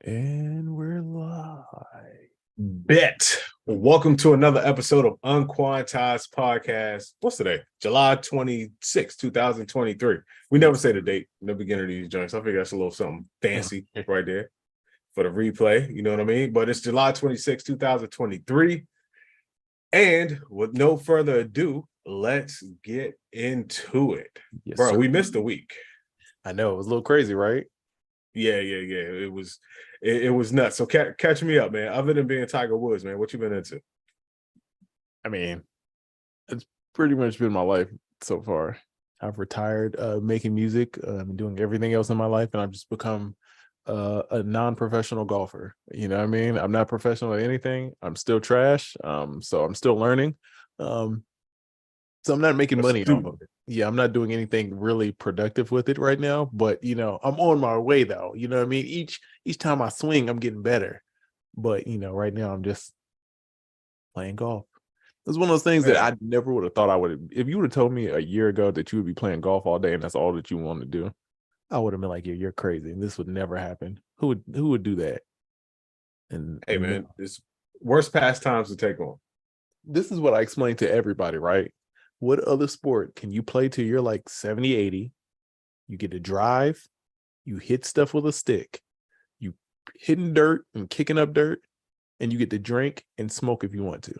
And we're live. Bet. Welcome to another episode of UnQuantized Podcast. What's today? July 26, 2023. We never Yes, say the sir. date in the beginning of these joints. I figure that's a little something fancy right there for the replay. You know what I mean? But it's July 26, 2023. And with no further ado, let's get into it. Yes, Bro, sir. we missed a week. I know it was a little crazy, right? Yeah. It was nuts. So catch me up, man. Other than being Tiger Woods, man, what you been into? I mean, it's pretty much been my life so far. I've retired making music, doing everything else in my life, and I've just become a non-professional golfer. You know what I mean? I'm not professional at anything. I'm still trash. So I'm still learning. Um, so I'm not making A money off of student. it. Yeah, I'm not doing anything really productive with it right now. But I'm on my way though. You know what I mean? Each time I swing, I'm getting better. But right now I'm just playing golf. It's one of those things that Man, I never would have thought I would. If you would have told me a year ago that you would be playing golf all day and that's all that you want to do, I would have been like, "Yeah, you're crazy. And this would never happen. Who would do that?" hey And man, it's worst pastimes to take on. this is what I explain to everybody, right? What other sport can you play till you're like 70, 80? You get to drive, you hit stuff with a stick, you hitting dirt and kicking up dirt, and you get to drink and smoke if you want to.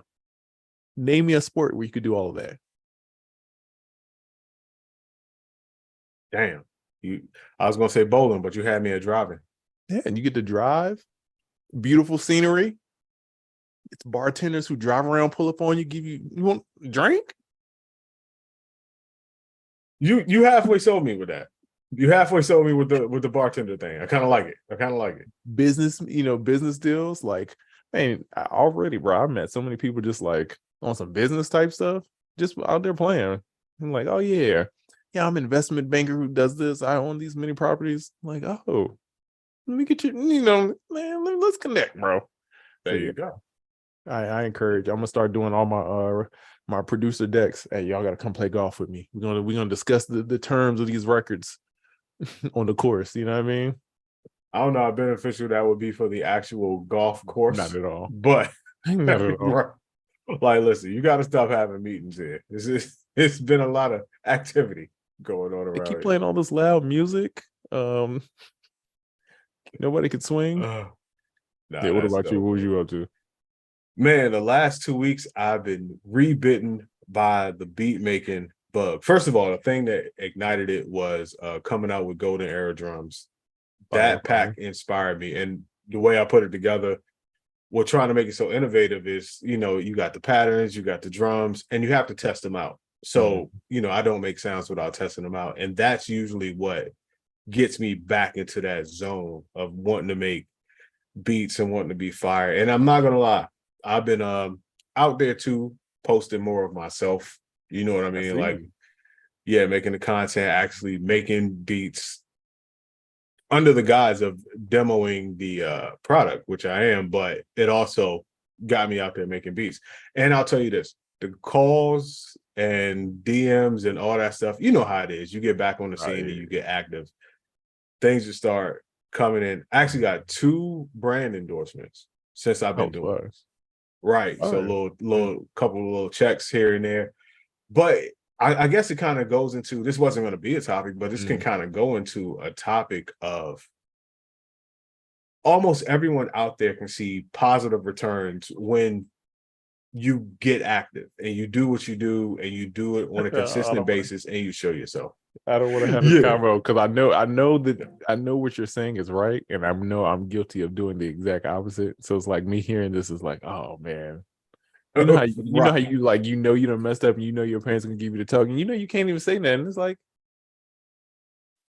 Name me a sport where you could do all of that. Damn. I was gonna say bowling, but you had me at driving. Yeah, and you get to drive, beautiful scenery. It's bartenders who drive around, pull up on you, give you want drink. You halfway sold me with that. You halfway sold me with the bartender thing. I kind of like it. I kind of like it. Business deals. Like, man, bro, I met so many people just like on some business type stuff, just out there playing. I'm like, oh yeah, I'm an investment banker who does this. I own these many properties. I'm like, oh, let me get you, man, let's connect, bro. So There yeah, you go. I encourage. I'm gonna start doing all my producer decks. Hey, y'all gotta come play golf with me. We're gonna discuss the terms of these records on the course. You know what I mean? I don't know how beneficial that would be for the actual golf Not course, at all. but Not at all. like, listen, you got to stop having meetings here. It's been a lot of activity going on They around keep here. playing all this loud music. Um, Nobody could swing. Nah, Yeah, what that's about you? dope, What was man. you up to? Man, the last 2 weeks I've been rebitten by the beat making bug. First of all, the thing that ignited it was coming out with Golden Era drums. Fire, That fire. pack inspired me, and the way I put it together, we're trying to make it so innovative is, you got the patterns, you got the drums, and you have to test them out. Mm. So, I don't make sounds without testing them out, and that's usually what gets me back into that zone of wanting to make beats and wanting to be fire. And I'm not gonna lie, I've been out there too, posting more of myself. You know what I I mean? Like, see. yeah, making the content, actually making beats under the guise of demoing the product, which I am, but it also got me out there making beats. And I'll tell you this, the calls and DMs and all that stuff, you know how it is. You get back on the scene and Right. you get active. Things just start coming in. I actually got 2 brand endorsements since I've Oh, been doing fire. this. Right. So Fire. little couple of little checks here and there. But I guess it kind of goes into, this wasn't going to be a topic, but this can Mm. kind of go into a topic of almost everyone out there can see positive returns when you get active and you do what you do and you do it on a I consistent don't want to. basis and you show yourself. I don't want to have this Yeah. combo because I know what you're saying is right, and I know I'm guilty of doing the exact opposite. So it's like me hearing this is like, oh man, you know how Right. you like you done messed up, and your parents are gonna give you the talk, and you can't even say nothing. It's like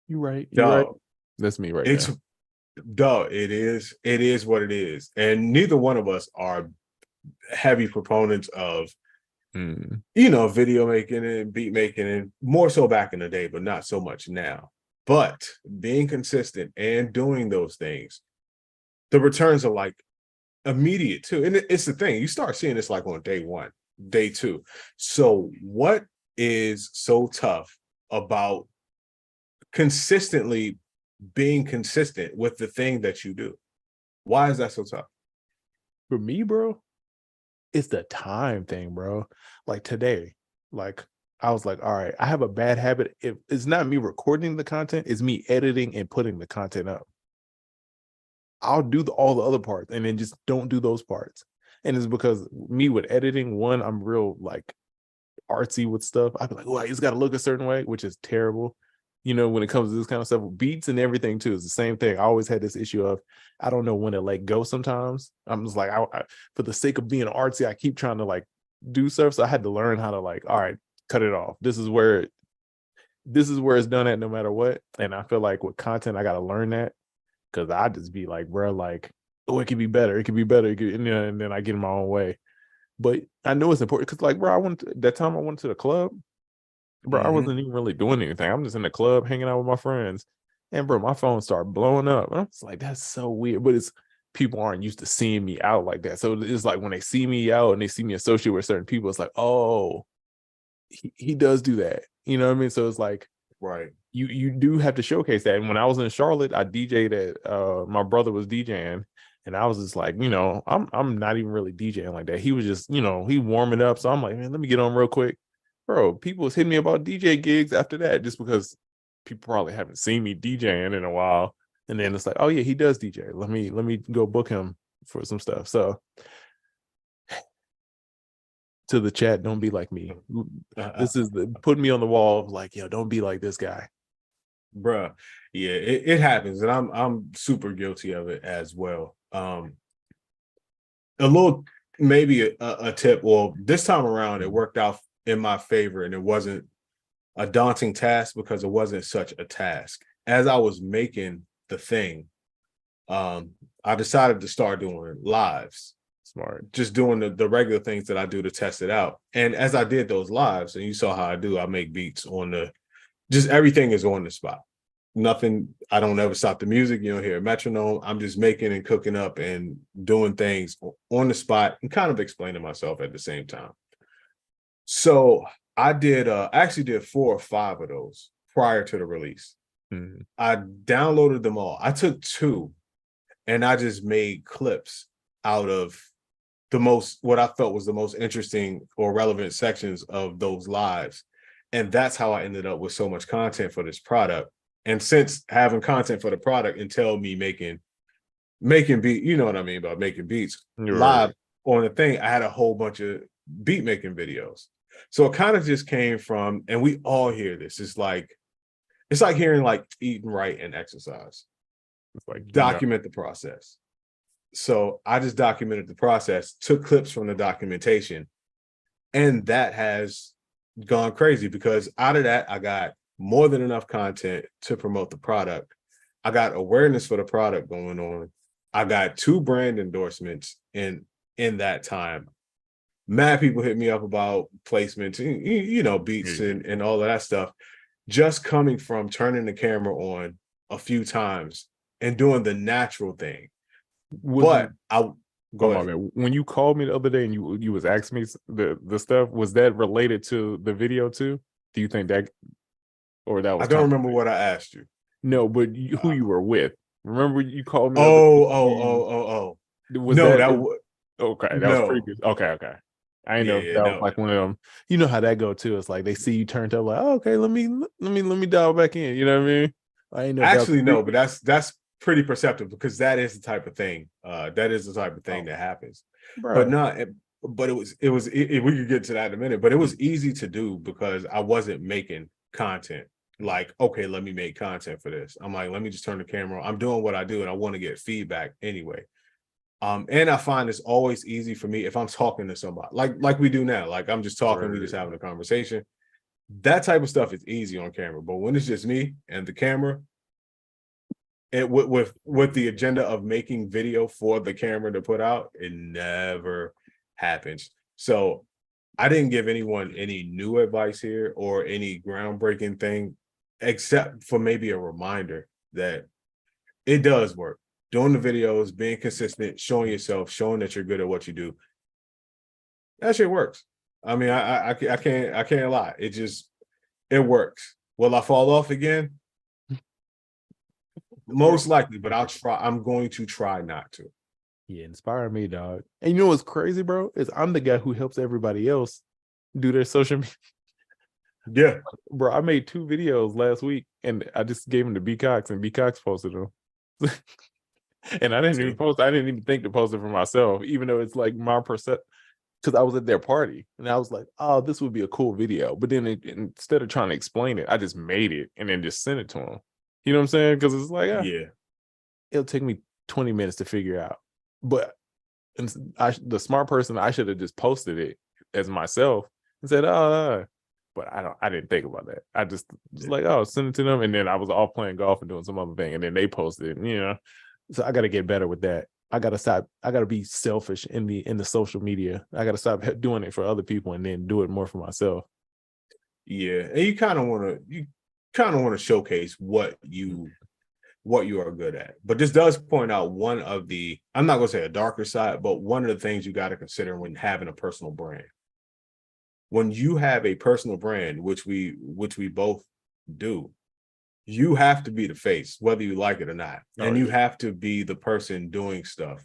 you right. Dog. That's me right It's now. dog. It is what it is. And neither one of us are heavy proponents of, Mm. video making and beat making, and more so back in the day, but not so much now. But being consistent and doing those things, the returns are like immediate too. And it's the thing, you start seeing this like on day one, day two. So what is so tough about consistently being consistent with the thing that you do? Why is that so tough? For me, bro, it's the time thing, bro. Like today, like I was like, all right, I have a bad habit. If it's not me recording the content, it's me editing and putting the content up. I'll do all the other parts and then just don't do those parts. And it's because me with editing, one, I'm real like artsy with stuff. I'd be like, oh, it's got to look a certain way, which is terrible. You know, when it comes to this kind of stuff, beats and everything too is the same thing. I always had this issue of I don't know when to let go. Sometimes I'm just like, for the sake of being artsy, I keep trying to like do stuff. So I had to learn how to like, all right, cut it off. This is where it's done at no matter what. And I feel like with content, I got to learn that because I just be like, bro, like, oh, it could be better. It could be better. And then I get in my own way. But I know it's important because, like, bro, that time I went to the club, bro, I Mm-hmm. wasn't even really doing anything. I'm just in the club hanging out with my friends. And bro, my phone started blowing up. And I'm just like, that's so weird. But it's people aren't used to seeing me out like that. So it's like when they see me out and they see me associate with certain people, it's like, oh, he does do that. You know what I mean? So it's like Right. you do have to showcase that. And when I was in Charlotte, I DJ'd at my brother was DJing. And I was just like, I'm not even really DJing like that. He was just, he warming up. So I'm like, man, let me get on real quick. Bro, people was hitting me about DJ gigs after that just because people probably haven't seen me DJing in a while. And then it's like, oh yeah, he does DJ. Let me go book him for some stuff. So to the chat, don't be like me. This is put me on the wall of like, yo, don't be like this guy. Bruh. Yeah, it happens, and I'm super guilty of it as well. A little, maybe a tip. Well, this time around, it worked out in my favor, and it wasn't a daunting task because it wasn't such a task. As I was making the thing, um, I decided to start doing lives, Smart. just doing the regular things that I do to test it out. And as I did those lives, and you saw how I make beats on just everything is on the spot. Nothing, I don't ever stop the music. You don't hear a metronome. I'm just making and cooking up and doing things on the spot and kind of explaining myself at the same time. So I actually did 4 or 5 of those prior to the release. Mm-hmm. I downloaded them all. I took 2 and I just made clips out of what I felt was the most interesting or relevant sections of those lives. And that's how I ended up with so much content for this product. And since having content for the product entailed me making beat, you know what I mean about making beats Right. live on the thing, I had a whole bunch of beat making videos. So it kind of just came from, and we all hear this. It's like hearing like eating right and exercise. It's like, Document the process. So I just documented the process, took clips from the documentation, and that has gone crazy because out of that, I got more than enough content to promote the product. I got awareness for the product going on. I got 2 brand endorsements in that time. Mad people hit me up about placements, beats yeah. and all of that stuff. Just coming from turning the camera on a few times and doing the natural thing. Was it? But I Oh go my ahead. man! When you called me the other day and you was asking me the stuff, was that related to the video too? Do you think that, or that I was don't kind remember what I asked you. no? But who Uh, you were with? Remember you called me the other oh, day? oh, oh, oh, oh. Was No, that that was okay? That was no. previous. Okay, okay. I didn't Yeah, know if yeah, that was no. like one of them. You know how that go too. It's like they see you turned up, like, oh, okay, let me dial back in. You know what I mean? I didn't know if that was Actually, no, but previous, that's pretty perceptive because that is the type of thing. That is the type of thing oh, that happens. But bro. not. But we could get to that in a minute. But it was easy to do because I wasn't making content. Like, okay, let me make content for this. I'm like, let me just turn the camera on. I'm doing what I do, and I want to get feedback anyway. And I find it's always easy for me if I'm talking to somebody, like we do now. Like I'm just talking, we just Right. having a conversation. That type of stuff is easy on camera. But when it's just me and the camera, and with the agenda of making video for the camera to put out, it never happens. So I didn't give anyone any new advice here or any groundbreaking thing, except for maybe a reminder that it does work. Doing the videos, being consistent, showing yourself, showing that you're good at what you do, that shit works. I mean, I can't lie. It works. Will I fall off again? most likely, but I'm going to try not to. Yeah, inspire me, dog. And you know what's crazy, bro? Is I'm the guy who helps everybody else do their social media. Yeah. Bro, I made 2 videos last week and I just gave them to B Cox and B Cox posted them. And I didn't even See? post, I didn't even think to post it for myself, even though it's like my percent, because I was at their party and I was like, oh, this would be a cool video. But then instead of trying to explain it, I just made it and then just sent it to them. You know what I'm saying? Because it's like, Yeah. it'll take me 20 minutes to figure out. But the smart person, I should have just posted it as myself and said, oh, but I didn't think about that. I just like, oh, send it to them. And then I was off playing golf and doing some other thing. And then they posted it, you know. So I got to get better with that. I got to stop. I got to be selfish in the social media. I got to stop doing it for other people and then do it more for myself. Yeah. And you kind of want to showcase what you are good at. But this does point out one of the, I'm not going to say a darker side, but one of the things you got to consider when having a personal brand. When you have a personal brand, which we both do, you have to be the face, whether you like it or not. And you have to be the person doing stuff,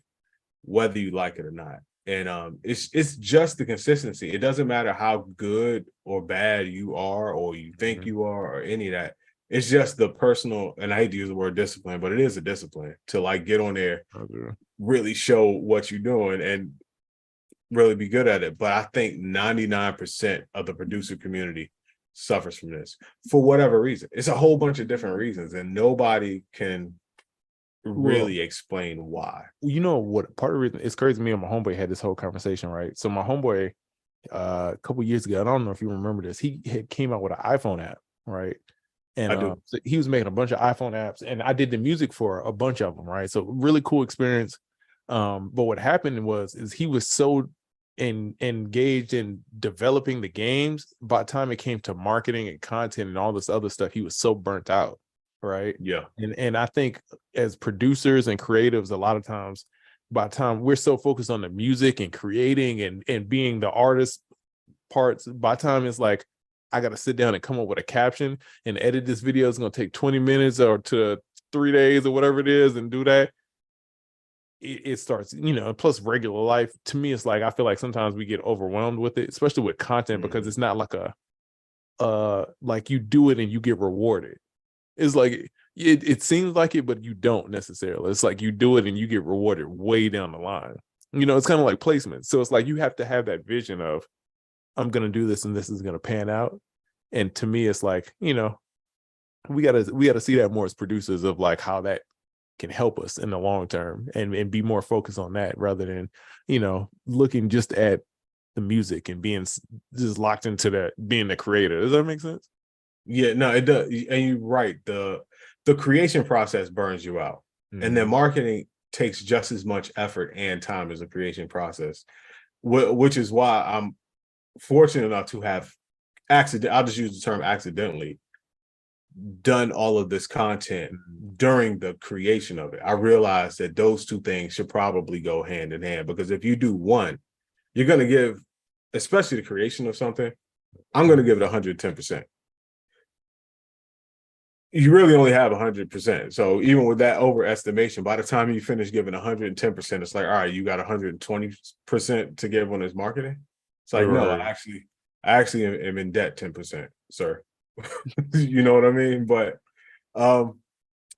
whether you like it or not. And it's just the consistency. It doesn't matter how good or bad you are, or you think you are, or any of that. It's just the personal, and I hate to use the word discipline, but it is a discipline to like get on there, really show what you're doing and really be good at it. But I think 99% of the producer community suffers from this for whatever reason. It's a whole bunch of different reasons, and nobody can really explain why. You know what? Part of the reason, it's crazy. Me and my homeboy had this whole conversation, right? So my homeboy, a couple years ago, I don't know if you remember this, he had came out with an iPhone app, right? And I do. so he was making a bunch of iPhone apps, and I did the music for a bunch of them, right? So really cool experience. But what happened is he was so engaged in developing the games. By the time it came to marketing and content and all this other stuff, he was so burnt out, right? Yeah. And I think as producers and creatives, a lot of times, by the time we're so focused on the music and creating and being the artist parts, by the time it's like, I got to sit down and come up with a caption and edit this video. It's going to take 20 minutes or to 3 days or whatever it is and do that. It starts, you know, plus regular life. To me, it's like, I feel like sometimes we get overwhelmed with it, especially with content, because it's not like like you do it and you get rewarded. It's like, it seems like it, but you don't necessarily. It's like you do it and you get rewarded way down the line. You know, it's kind of like placement. So it's like, you have to have that vision of, I'm going to do this and this is going to pan out. And to me, it's like, you know, we gotta see that more as producers of like how that can help us in the long term and be more focused on that rather than, you know, looking just at the music and being just locked into that, being the creator. Does that make sense? Yeah, no, it does. And you're right. The creation process burns you out. And then marketing takes just as much effort and time as the creation process, which is why I'm fortunate enough to have I'll just use the term accidentally, done all of this content during the creation of it. I realized that those two things should probably go hand in hand, because if you do one, you're going to give, especially the creation of something, I'm going to give it 110%. You really only have 100%. So even with that overestimation, by the time you finish giving 110%, it's like, all right, you got 120% to give on this marketing. It's like, no, I actually am in debt 10%, sir. You know what I mean? But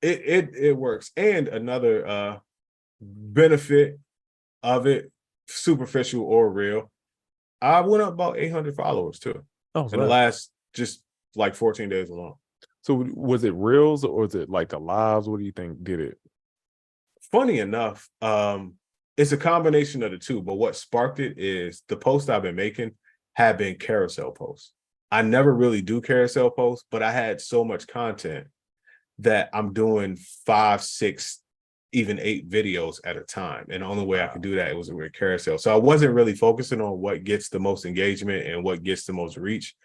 it works. And another benefit of it, superficial or real, I went up about 800 followers too in the last just like 14 days alone. So was it reels or was it like the lives? What do you think did it? Funny enough, it's a combination of the two, but what sparked it is the posts I've been making have been carousel posts. I never really do carousel posts, but I had so much content that I'm doing 5, 6, even 8 videos at a time. And the only way I could do that was with carousel. So I wasn't really focusing on what gets the most engagement and what gets the most reach,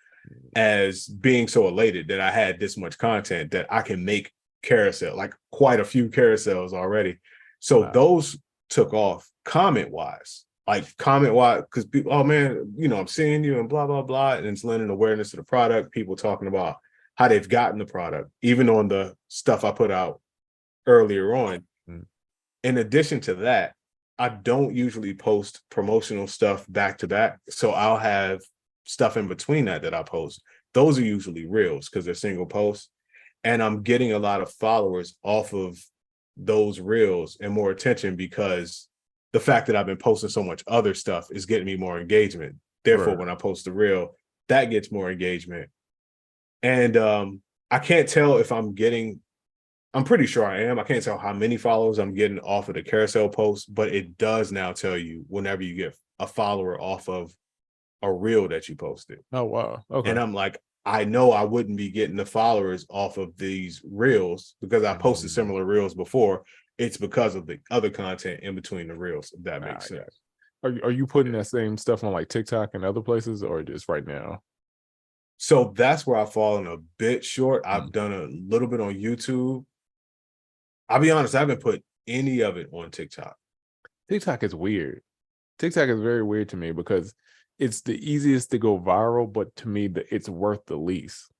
as being so elated that I had this much content that I can make carousel, like quite a few carousels already. So those took off comment-wise. Like comment-wise, because people, oh man, you know, I'm seeing you and blah, blah, blah. And it's lending awareness to the product. People talking about how they've gotten the product, even on the stuff I put out earlier on. Mm. In addition to that, I don't usually post promotional stuff back to back. So I'll have stuff in between that I post. Those are usually reels because they're single posts. And I'm getting a lot of followers off of those reels and more attention because the fact that I've been posting so much other stuff is getting me more engagement. Therefore, Right. when I post a reel, that gets more engagement. And I can't tell if I'm pretty sure I am. I can't tell how many followers I'm getting off of the carousel post, but it does now tell you whenever you get a follower off of a reel that you posted. Oh wow. And Okay. I'm like, I know I wouldn't be getting the followers off of these reels because I posted Mhm. similar reels before. It's because of the other content in between the reels, if that Ah, makes I got sense. you. Are you putting Yeah. that same stuff on like TikTok and other places, or just right now? So that's where I've fallen a bit short. Mm. I've done a little bit on YouTube. I'll be honest, I haven't put any of it on TikTok. TikTok is weird. TikTok is very weird to me because it's the easiest to go viral, but to me, it's worth the least.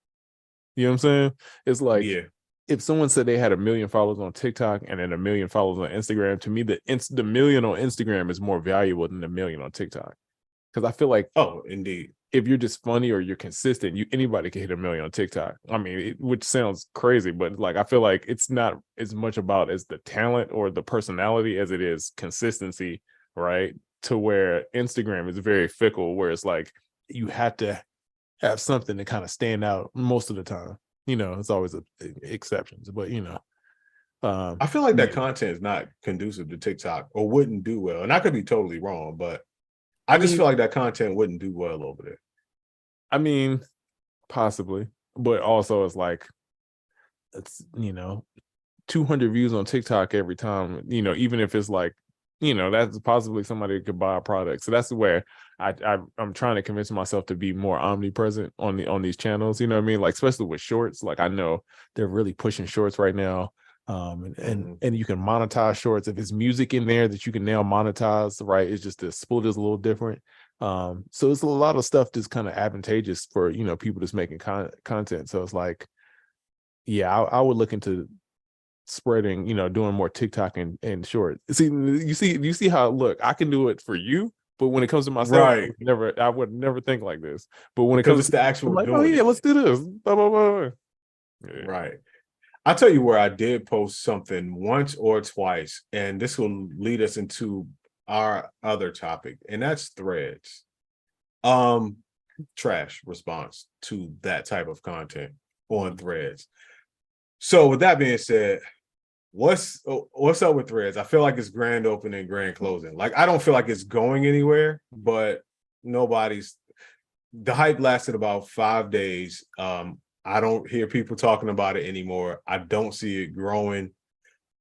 You know what I'm saying? It's like Yeah. if someone said they had 1 million followers on TikTok and then 1 million followers on Instagram, to me, the million on Instagram is more valuable than the million on TikTok. Because I feel like Oh, indeed. if you're just funny or you're consistent, anybody can hit 1 million on TikTok. I mean, which sounds crazy, but like I feel like it's not as much about as the talent or the personality as it is consistency, right? To where Instagram is very fickle, where it's like you have to have something to kind of stand out most of the time. It's always exceptions, but I feel like that yeah. content is not conducive to TikTok or wouldn't do well. And I could be totally wrong, but I I just mean, feel like that content wouldn't do well over there. I mean, possibly, but also it's like it's 200 views on TikTok every time, even if it's like, that's possibly somebody that could buy a product. So that's where I'm trying to convince myself to be more omnipresent on these channels. You know what I mean? Like especially with shorts. Like I know they're really pushing shorts right now. And you can monetize shorts if it's music in there that you can now monetize, right? It's just the split is a little different. So it's a lot of stuff that's kind of advantageous for people that's making content. So it's like, yeah, I would look into spreading, doing more TikTok and short. You see how look, I can do it for you, but when it comes to myself, Right. I would never think like this. But when it Because comes it's to the I'm actual like, oh doing yeah, it. let's do this. Blah, blah, blah. Yeah. Right. I'll tell you where I did post something once or twice, and this will lead us into our other topic, and that's threads. Um, Trash response to that type of content on threads. So with that being said, what's up with threads? I feel like it's grand opening, grand closing. Like I don't feel like it's going anywhere, but nobody's the hype lasted about 5 days. I don't hear people talking about it anymore. I don't see it growing.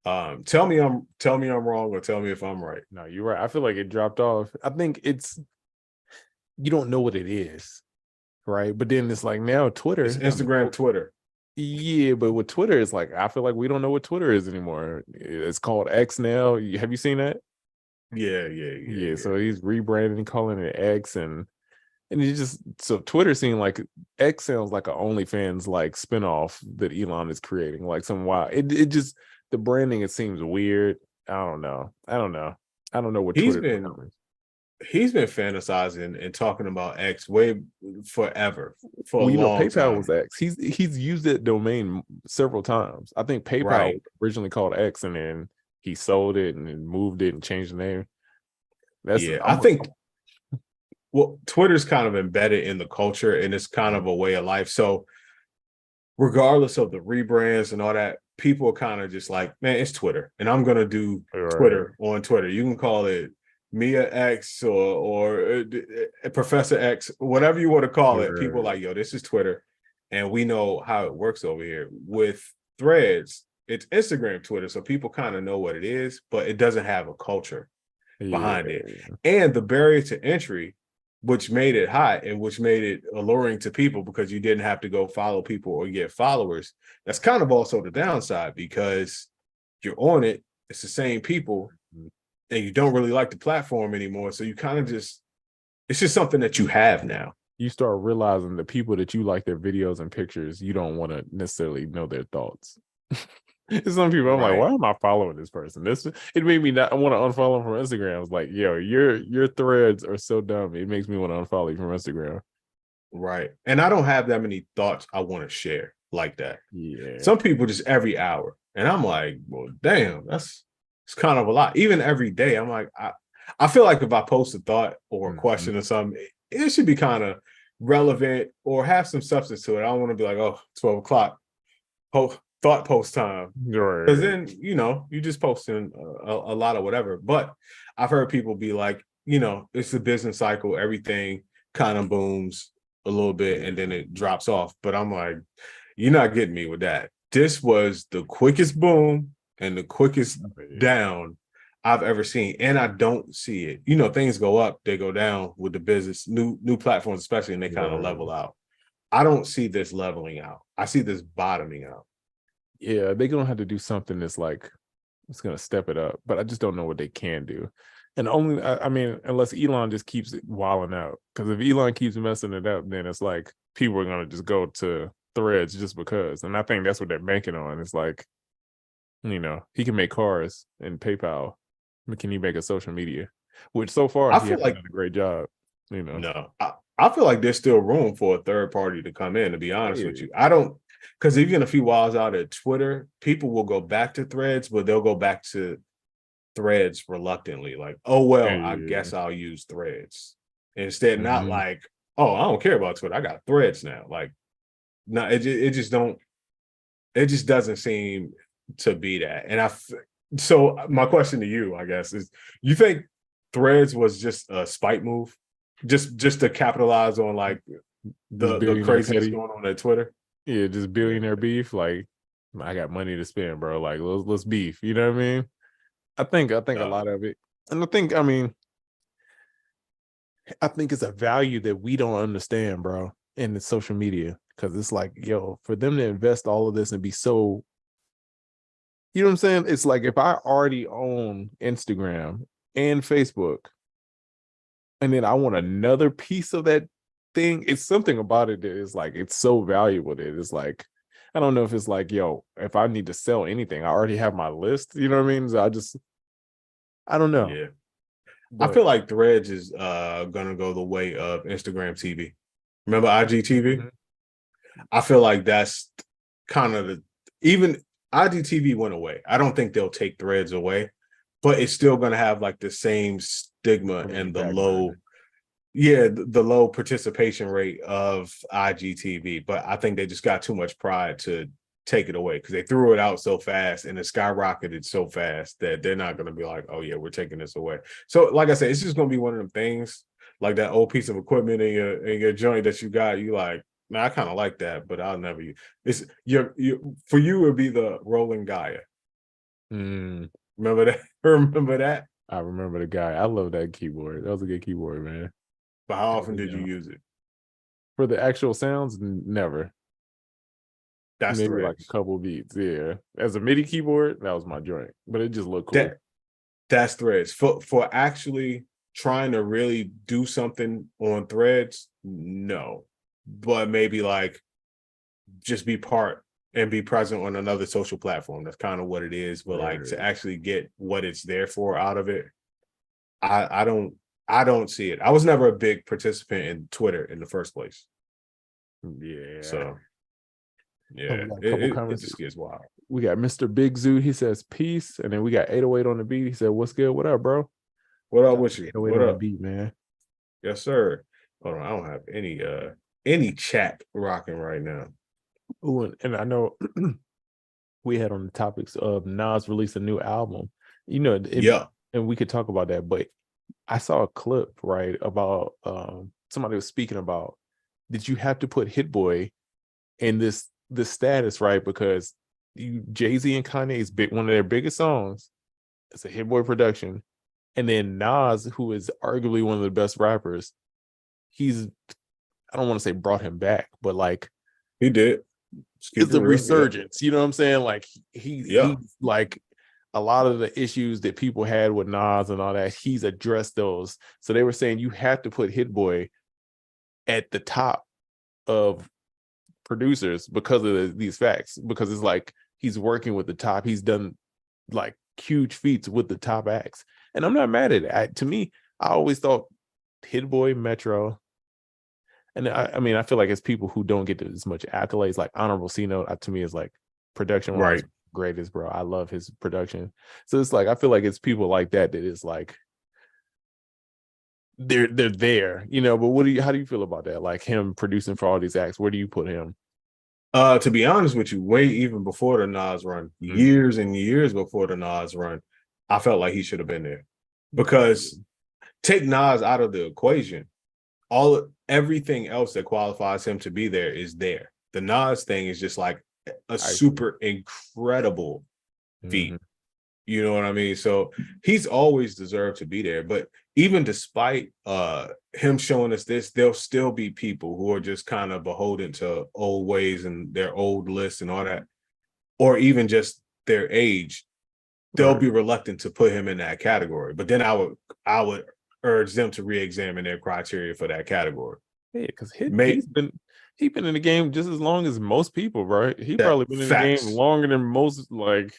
Tell me I'm wrong or tell me if I'm right. No, you're right. I feel like it dropped off. I think you don't know what it is, right? But then it's like now It's Twitter. I mean, Instagram, Twitter. yeah, but with Twitter, it's like I feel like we don't know what Twitter is anymore. It's called X now. Have you seen that? Yeah, yeah, yeah, Yeah, yeah. so he's rebranding, calling it X, and it just so Twitter seemed like X sounds like a OnlyFans like spinoff that Elon is creating, like some wild. It just the branding it seems weird. I don't know. I don't know. I don't know what He's Twitter is been becoming. he's been fantasizing and talking about X way forever for a Well, long PayPal was time. X. He's used that domain several times. I think PayPal Right. was originally called X, and then he sold it and then moved it and changed the name. That's Yeah. I think well, Twitter's kind of embedded in the culture and it's kind of a way of life. So regardless of the rebrands and all that, people are kind of just like, man, it's Twitter, and I'm gonna do right. Twitter on Twitter. You can call it Mia X or Professor X, whatever you want to call it. People are Right. like, yo, this is Twitter, and we know how it works over here. With Threads, it's Instagram, Twitter, so people kind of know what it is, but it doesn't have a culture behind it. Yeah. And the barrier to entry, which made it hot and which made it alluring to people because you didn't have to go follow people or get followers. That's kind of also the downside because you're on it, it's the same people, and you don't really like the platform anymore. So you kind of just, it's just something that you have now. You start realizing the people that you like their videos and pictures, you don't want to necessarily know their thoughts. Some people, I'm like, Right. why am I following this person? This it made me not want to unfollow from Instagram. I was like, yo, your threads are so dumb. It makes me want to unfollow you from Instagram. Right. And I don't have that many thoughts I want to share like that. Yeah. Some people just every hour. And I'm like, well, damn, that's it's kind of a lot. Even every day, I'm like, I feel like if I post a thought or a Mhm. question or something, it should be kind of relevant or have some substance to it. I don't want to be like, oh, 12 o'clock, thought post time. Because Right. then, you just posting a lot of whatever. But I've heard people be like, it's a business cycle. Everything kind of booms a little bit and then it drops off. But I'm like, you're not getting me with that. This was the quickest boom and the quickest Yeah. down I've ever seen. And I don't see it. Things go up, they go down with the business, new platforms, especially, and they kind of Right. level out. I don't see this leveling out. I see this bottoming out. Yeah, they're gonna have to do something that's like it's gonna step it up, but I just don't know what they can do. And only, I mean, unless Elon just keeps it wilding out. Because if Elon keeps messing it up, then it's like people are gonna just go to Threads just because. And I think that's what they're banking on. It's like, he can make cars and PayPal, but can he make a social media? Which so far I he feel hasn't like done a great job. You know, no, I feel like there's still room for a third party to come in, to be honest with yeah, you. I don't, because even a few whiles out at Twitter, people will go back to threads, but they'll go back to threads reluctantly, like, oh, well, I yeah, guess I'll use threads. Instead, not mhm. like, oh, I don't care about Twitter. I got threads now. Like, no, it just don't, it just doesn't seem to be that. So my question to you, I guess, is you think threads was just a spite move? Just to capitalize on like Just the billionaire craziness petty. going on at Twitter. Yeah, just Yeah. billionaire beef. Like, I got money to spend, bro. Like, let's beef. You know what I mean? I think a No. lot of it, and I think it's a value that we don't understand, bro, in the social media. Because it's like, yo, for them to invest all of this and be so, you know what I'm saying? It's like if I already own Instagram and Facebook, and then I want another piece of that thing, it's something about it that is like it's so valuable that it's like I don't know if it's like, yo, if I need to sell anything, I already have my list. You know what I mean? So I don't know, Yeah. I but feel like Threads is gonna go the way of Instagram TV. Remember IGTV? Mhm. I feel like that's kind of the even IGTV went away. I don't think they'll take Threads away, but it's still gonna have like the same stigma I mean, and the back burner. low, yeah, the low participation rate of IGTV. But I think they just got too much pride to take it away because they threw it out so fast and it skyrocketed so fast that they're not going to be like, oh yeah, we're taking this away. So like I said, it's just going to be one of them things, like that old piece of equipment in your joint that you got. You like, man, I kind of like that, but I'll never use. It's you for you it would be the rolling Gaia. Mm, Remember that? Remember that? I remember the guy. I love that keyboard. That was a good keyboard, man. But how often Hands did you down. use it? For the actual sounds, never. That's Maybe like a Threads. couple beats. Yeah. As a MIDI keyboard, that was my joint, but it just looked cool. That That's Threads. For actually trying to really do something on Threads, no. But maybe like just be part and be present on another social platform. That's kind of what it is. But like to Right. actually get what it's there for out of it, I don't see it. I was never a big participant in Twitter in the first place. Yeah. So Oh, yeah, we got a couple it comments. just gets wild. We got Mr. Big Zoo. He says peace. And then we got 808 on the beat. He said, what's good? What up, bro? What up Shout out with to you? 808 What on the up? beat, man. Yes, sir. Hold on, I don't have any chat rocking right now. Ooh, and I know we had on the topics of Nas release a new album. Yeah. And we could talk about that, but I saw a clip, right, about somebody was speaking about did you have to put Hit Boy in this status, right? Because Jay-Z and Kanye's one of their biggest songs, it's a Hit Boy production. And then Nas, who is arguably one of the best rappers, he's I don't want to say brought him back, but like He did. Just keep it's it a real. Yeah. resurgence. You know what I'm saying? Like Yeah. he's like a lot of the issues that people had with Nas and all that, he's addressed those. So they were saying you have to put Hit Boy at the top of producers because of these facts. Because it's like he's working with the top. He's done like huge feats with the top acts, and I'm not mad at it. To me, I always thought Hit Boy, Metro, and I mean, I feel like it's people who don't get as much accolades. Like Honorable C Note, to me, is like production wise Right. greatest, bro. I love his production. So it's like I feel like it's people like that is like they're there, you know. But how do you feel about that? Like him producing for all these acts, where do you put him? To be honest with you, way even before the Nas run, years and years before the Nas run, I felt like he should have been there. Because take Nas out of the equation, everything else that qualifies him to be there is there. The Nas thing is just like a super incredible feat. Mm-hmm. You know what I mean? So he's always deserved to be there. But even despite him showing us this, there'll still be people who are just kind of beholden to old ways and their old lists and all that, or even just their age. They'll be reluctant to put him in that category. But then I would urge them to re-examine their criteria for that category. Yeah, because he's been in the game just as long as most people, right? He probably been in the game longer than most, like,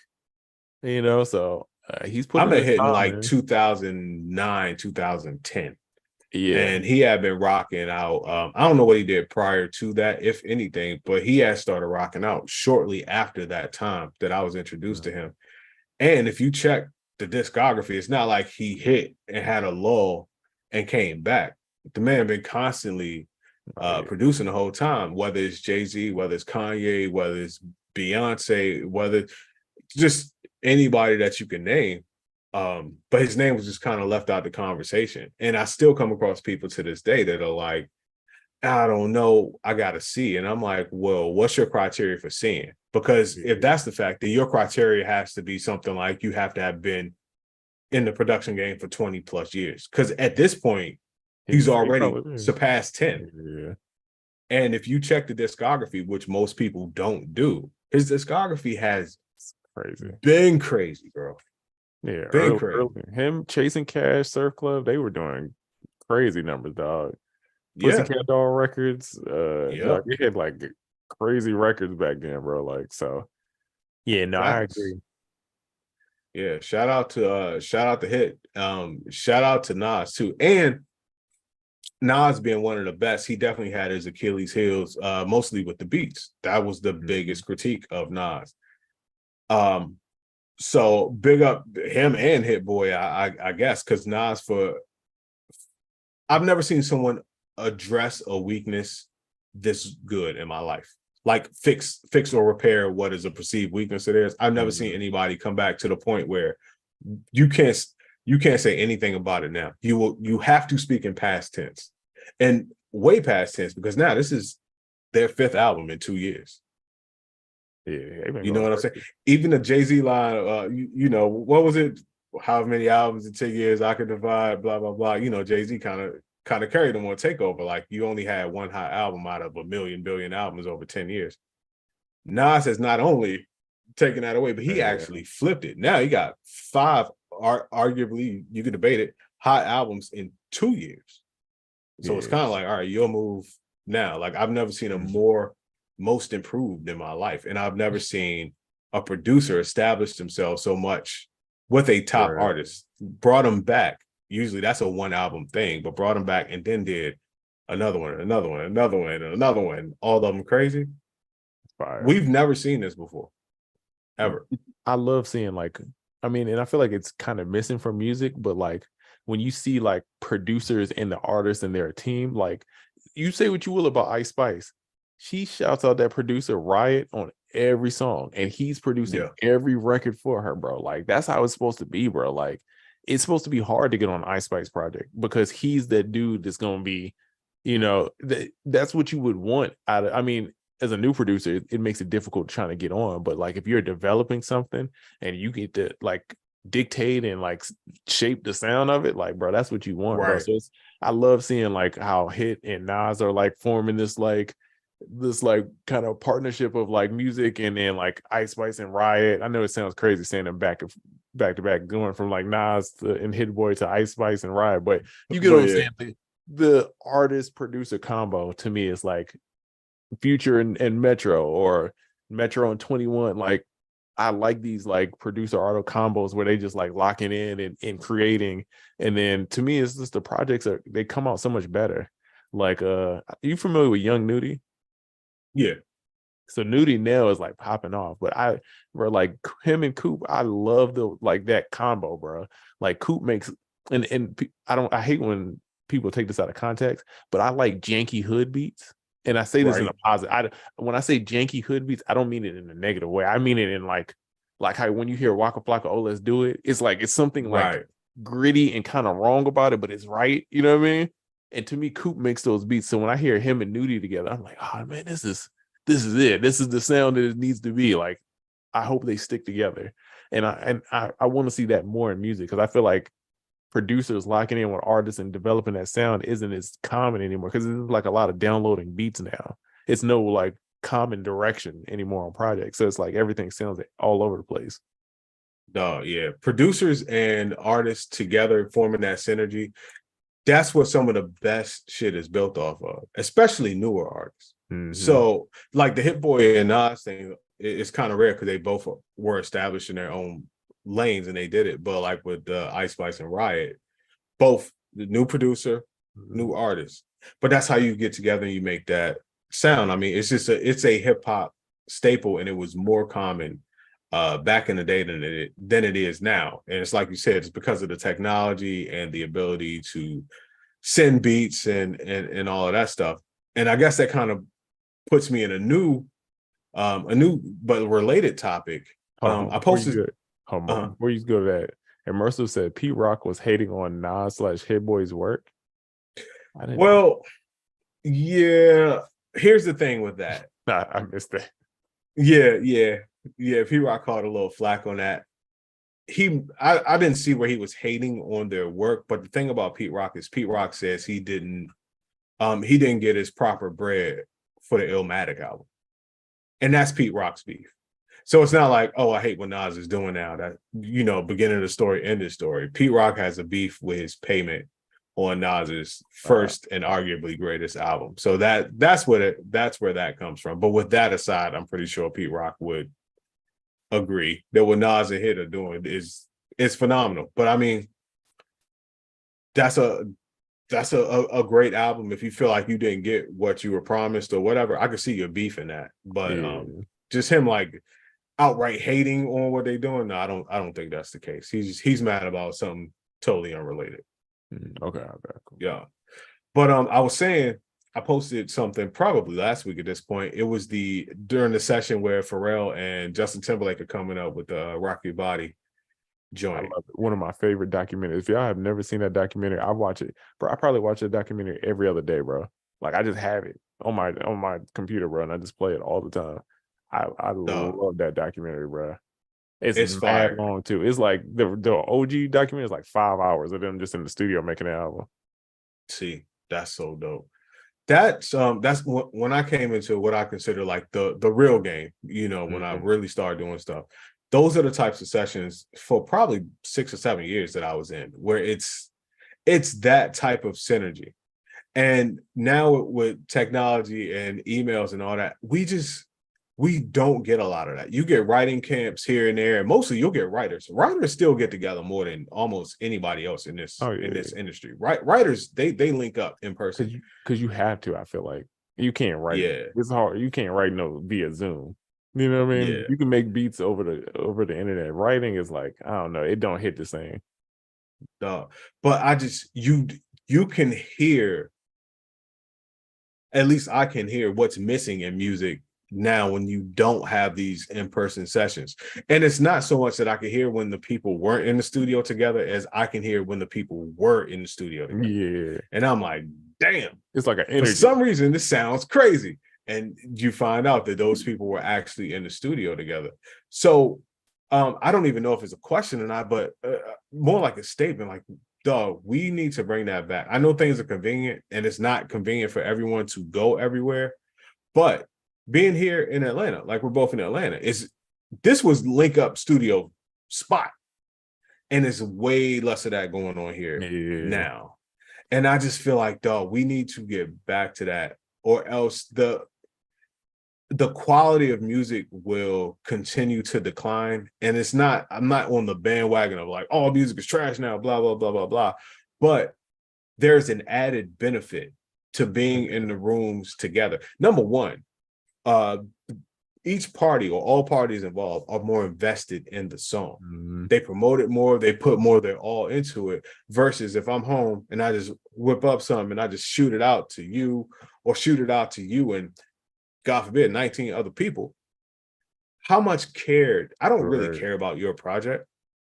you know. So he's putting been in hitting time, like man. 2009, 2010. Yeah, and he had been rocking out. I don't know what he did prior to that, if anything, but he had started rocking out shortly after that time that I was introduced to him. And if you check the discography, it's not like he hit and had a lull and came back. The man been constantly producing the whole time, whether it's Jay-Z, whether it's Kanye, whether it's Beyonce, whether just anybody that you can name. But his name was just kind of left out the conversation. And I still come across people to this day that are like, I don't know, I gotta see. And I'm like, well, what's your criteria for seeing? Because if that's the fact, then your criteria has to be something like you have to have been in the production game for 20 plus years. Because at this point, he's already surpassed 10. Yeah. And if you check the discography, which most people don't do, his discography has been crazy, bro. Yeah, early. Him, Chasing Cash, Surf Club, they were doing crazy numbers, dog. Pussycat Doll Records, dog, they had like crazy records back then, bro. Like, so yeah, no, I agree. Yeah, shout out to Hit. Shout out to Nas too. And Nas being one of the best, he definitely had his Achilles heels, mostly with the beats. That was the biggest critique of Nas. So big up him and Hit Boy, I guess, because Nas I've never seen someone address a weakness this good in my life. Like fix or repair what is a perceived weakness of theirs. I've never seen anybody come back to the point where you can't say anything about it now. You have to speak in past tense and way past tense, because now this is their 5th album in 2 years. Yeah, you know what I'm saying? Even the Jay-Z line, you know, what was it? How many albums in 10 years I could divide, blah, blah, blah. You know, Jay-Z kind of carried them on Takeover. Like, you only had one hot album out of a billion albums over 10 years. Nas has not only taken that away, but he actually flipped it. Now he got 5, arguably, you could debate it, hot albums in 2 years. So it's kind of like, all right, your move now. Like, I've never seen a most improved in my life. And I've never seen a producer establish themselves so much with a top artist, brought them back. Usually that's a 1 album thing, but brought them back and then did another one, and another one, all of them crazy. We've never seen this before, ever. I love seeing, like, I mean, and I feel like it's kind of missing from music, but like when you see like producers and the artists and their team, like, you say what you will about Ice Spice, she shouts out that producer Riot on every song, and he's producing every record for her, bro. Like, that's how it's supposed to be, bro. Like, it's supposed to be hard to get on Ice Spice project because he's that dude that's gonna be, you know, that's what you would want out of. I mean, as a new producer, it makes it difficult trying to get on. But like, if you're developing something and you get to like dictate and like shape the sound of it, like, bro, that's what you want, bro. So I love seeing like how Hit and Nas are like forming this kind of partnership of like music, and then like Ice Spice and Riot. I know it sounds crazy saying them back to back, going from like Nas and Hit Boy to Ice Spice and Riot, but you get what I'm saying. The artist producer combo to me is like Future and Metro, or Metro and 21. Like, I like these like producer artist combos where they just like locking in and creating. And then to me, it's just the projects they come out so much better. Like you familiar with Young Nudie? Yeah, So Nudie now is like popping off, but bro, like him and Coop, I love the like that combo, bro. Like Coop makes, I hate when people take this out of context, but I like janky hood beats, and I say this in a right, positive. When I say janky hood beats, I don't mean it in a negative way. I mean it in like how when you hear Waka Flocka, oh let's do it, it's like it's something like right. gritty and kind of wrong about it, but it's right. You know what I mean? And to me, Coop makes those beats. So when I hear him and Nudie together, I'm like, oh man, this is it. This is the sound that it needs to be. Like, I hope they stick together. And I want to see that more in music because I feel like producers locking in with artists and developing that sound isn't as common anymore because it's like a lot of downloading beats now. It's no like common direction anymore on projects. So it's like everything sounds all over the place. No, yeah. Producers and artists together forming that synergy. That's what some of the best shit is built off of, especially newer artists. Mm-hmm. So, like the Hit Boy and Nas thing, it's kind of rare because they both were established in their own lanes and they did it. But like with Ice Spice and Riot, both the new producer, new artist. But that's how you get together and you make that sound. I mean, it's a hip hop staple, and it was more common back in the day than it is now. And it's like you said, it's because of the technology and the ability to send beats and all of that stuff. And I guess that kind of puts me in a new but related topic. Hold on, I before you posted go, hold on, uh before you go to that, Immersive said Pete Rock was hating on Nas / Hit Boy's work. I didn't know. well, yeah, here's the thing with that. I missed that. Yeah. P Rock caught a little flack on that. I didn't see where he was hating on their work, but the thing about Pete Rock is Pete Rock says he didn't get his proper bread for the Illmatic album. And that's Pete Rock's beef. So it's not like, oh, I hate what Nas is doing now. That, beginning of the story, end of the story. Pete Rock has a beef with his payment on Nas's first and arguably greatest album. So that's where that comes from. But with that aside, I'm pretty sure Pete Rock would agree that what Nas and Hit are doing is phenomenal. But I mean, that's a great album. If you feel like you didn't get what you were promised or whatever, I could see your beef in that. But Yeah. just him like outright hating on what they're doing, no, I don't think that's the case. He's mad about something totally unrelated. Okay, cool. Yeah. But I was saying, I posted something probably last week at this point. It was during the session where Pharrell and Justin Timberlake are coming up with the Rock Your Body joint. I love it. One of my favorite documentaries. If y'all have never seen that documentary, I watch it, bro. I probably watch that documentary every other day, bro. Like I just have it on my computer, bro, and I just play it all the time. I love that documentary, bro. It's It's mad fire. long too. It's like the OG documentary is like 5 hours of them just in the studio making an album. See, that's so dope. That's when I came into what I consider like the real game, when I really started doing stuff. Those are the types of sessions for probably 6 or 7 years that I was in, where it's that type of synergy. And now with technology and emails and all that, we don't get a lot of that. You get writing camps here and there, and mostly you'll get writers. Writers still get together more than almost anybody else in this industry. Writers, they link up in person. Because you have to. I feel like you can't write. Yeah, It's hard. You can't write via Zoom. You know what I mean? yeah. You can make beats over the internet. Writing is like, I don't know. It don't hit the same. But I just you can hear. At least I can hear what's missing in music now when you don't have these in-person sessions. And it's not so much that I can hear when the people weren't in the studio together as I can hear when the people were in the studio together. Yeah. And I'm like, damn. It's like an energy. For some reason, this sounds crazy. And you find out that those people were actually in the studio together. So I don't even know if it's a question or not, but more like a statement, like, dog, we need to bring that back. I know things are convenient and it's not convenient for everyone to go everywhere, but being here in Atlanta, like we're both in Atlanta, this was link up studio spot. And there's way less of that going on here now. And I just feel like, dog, we need to get back to that, or else the quality of music will continue to decline. And I'm not on the bandwagon of like, all music is trash now, blah, blah, blah, blah, blah. But there's an added benefit to being in the rooms together. Number one, uh, each party or all parties involved are more invested in the song. They promote it more, they put more of their all into it, versus if I'm home and I just whip up something and I just shoot it out to you or shoot it out to you and God forbid 19 other people. How much cared? I don't really Right. care about your project.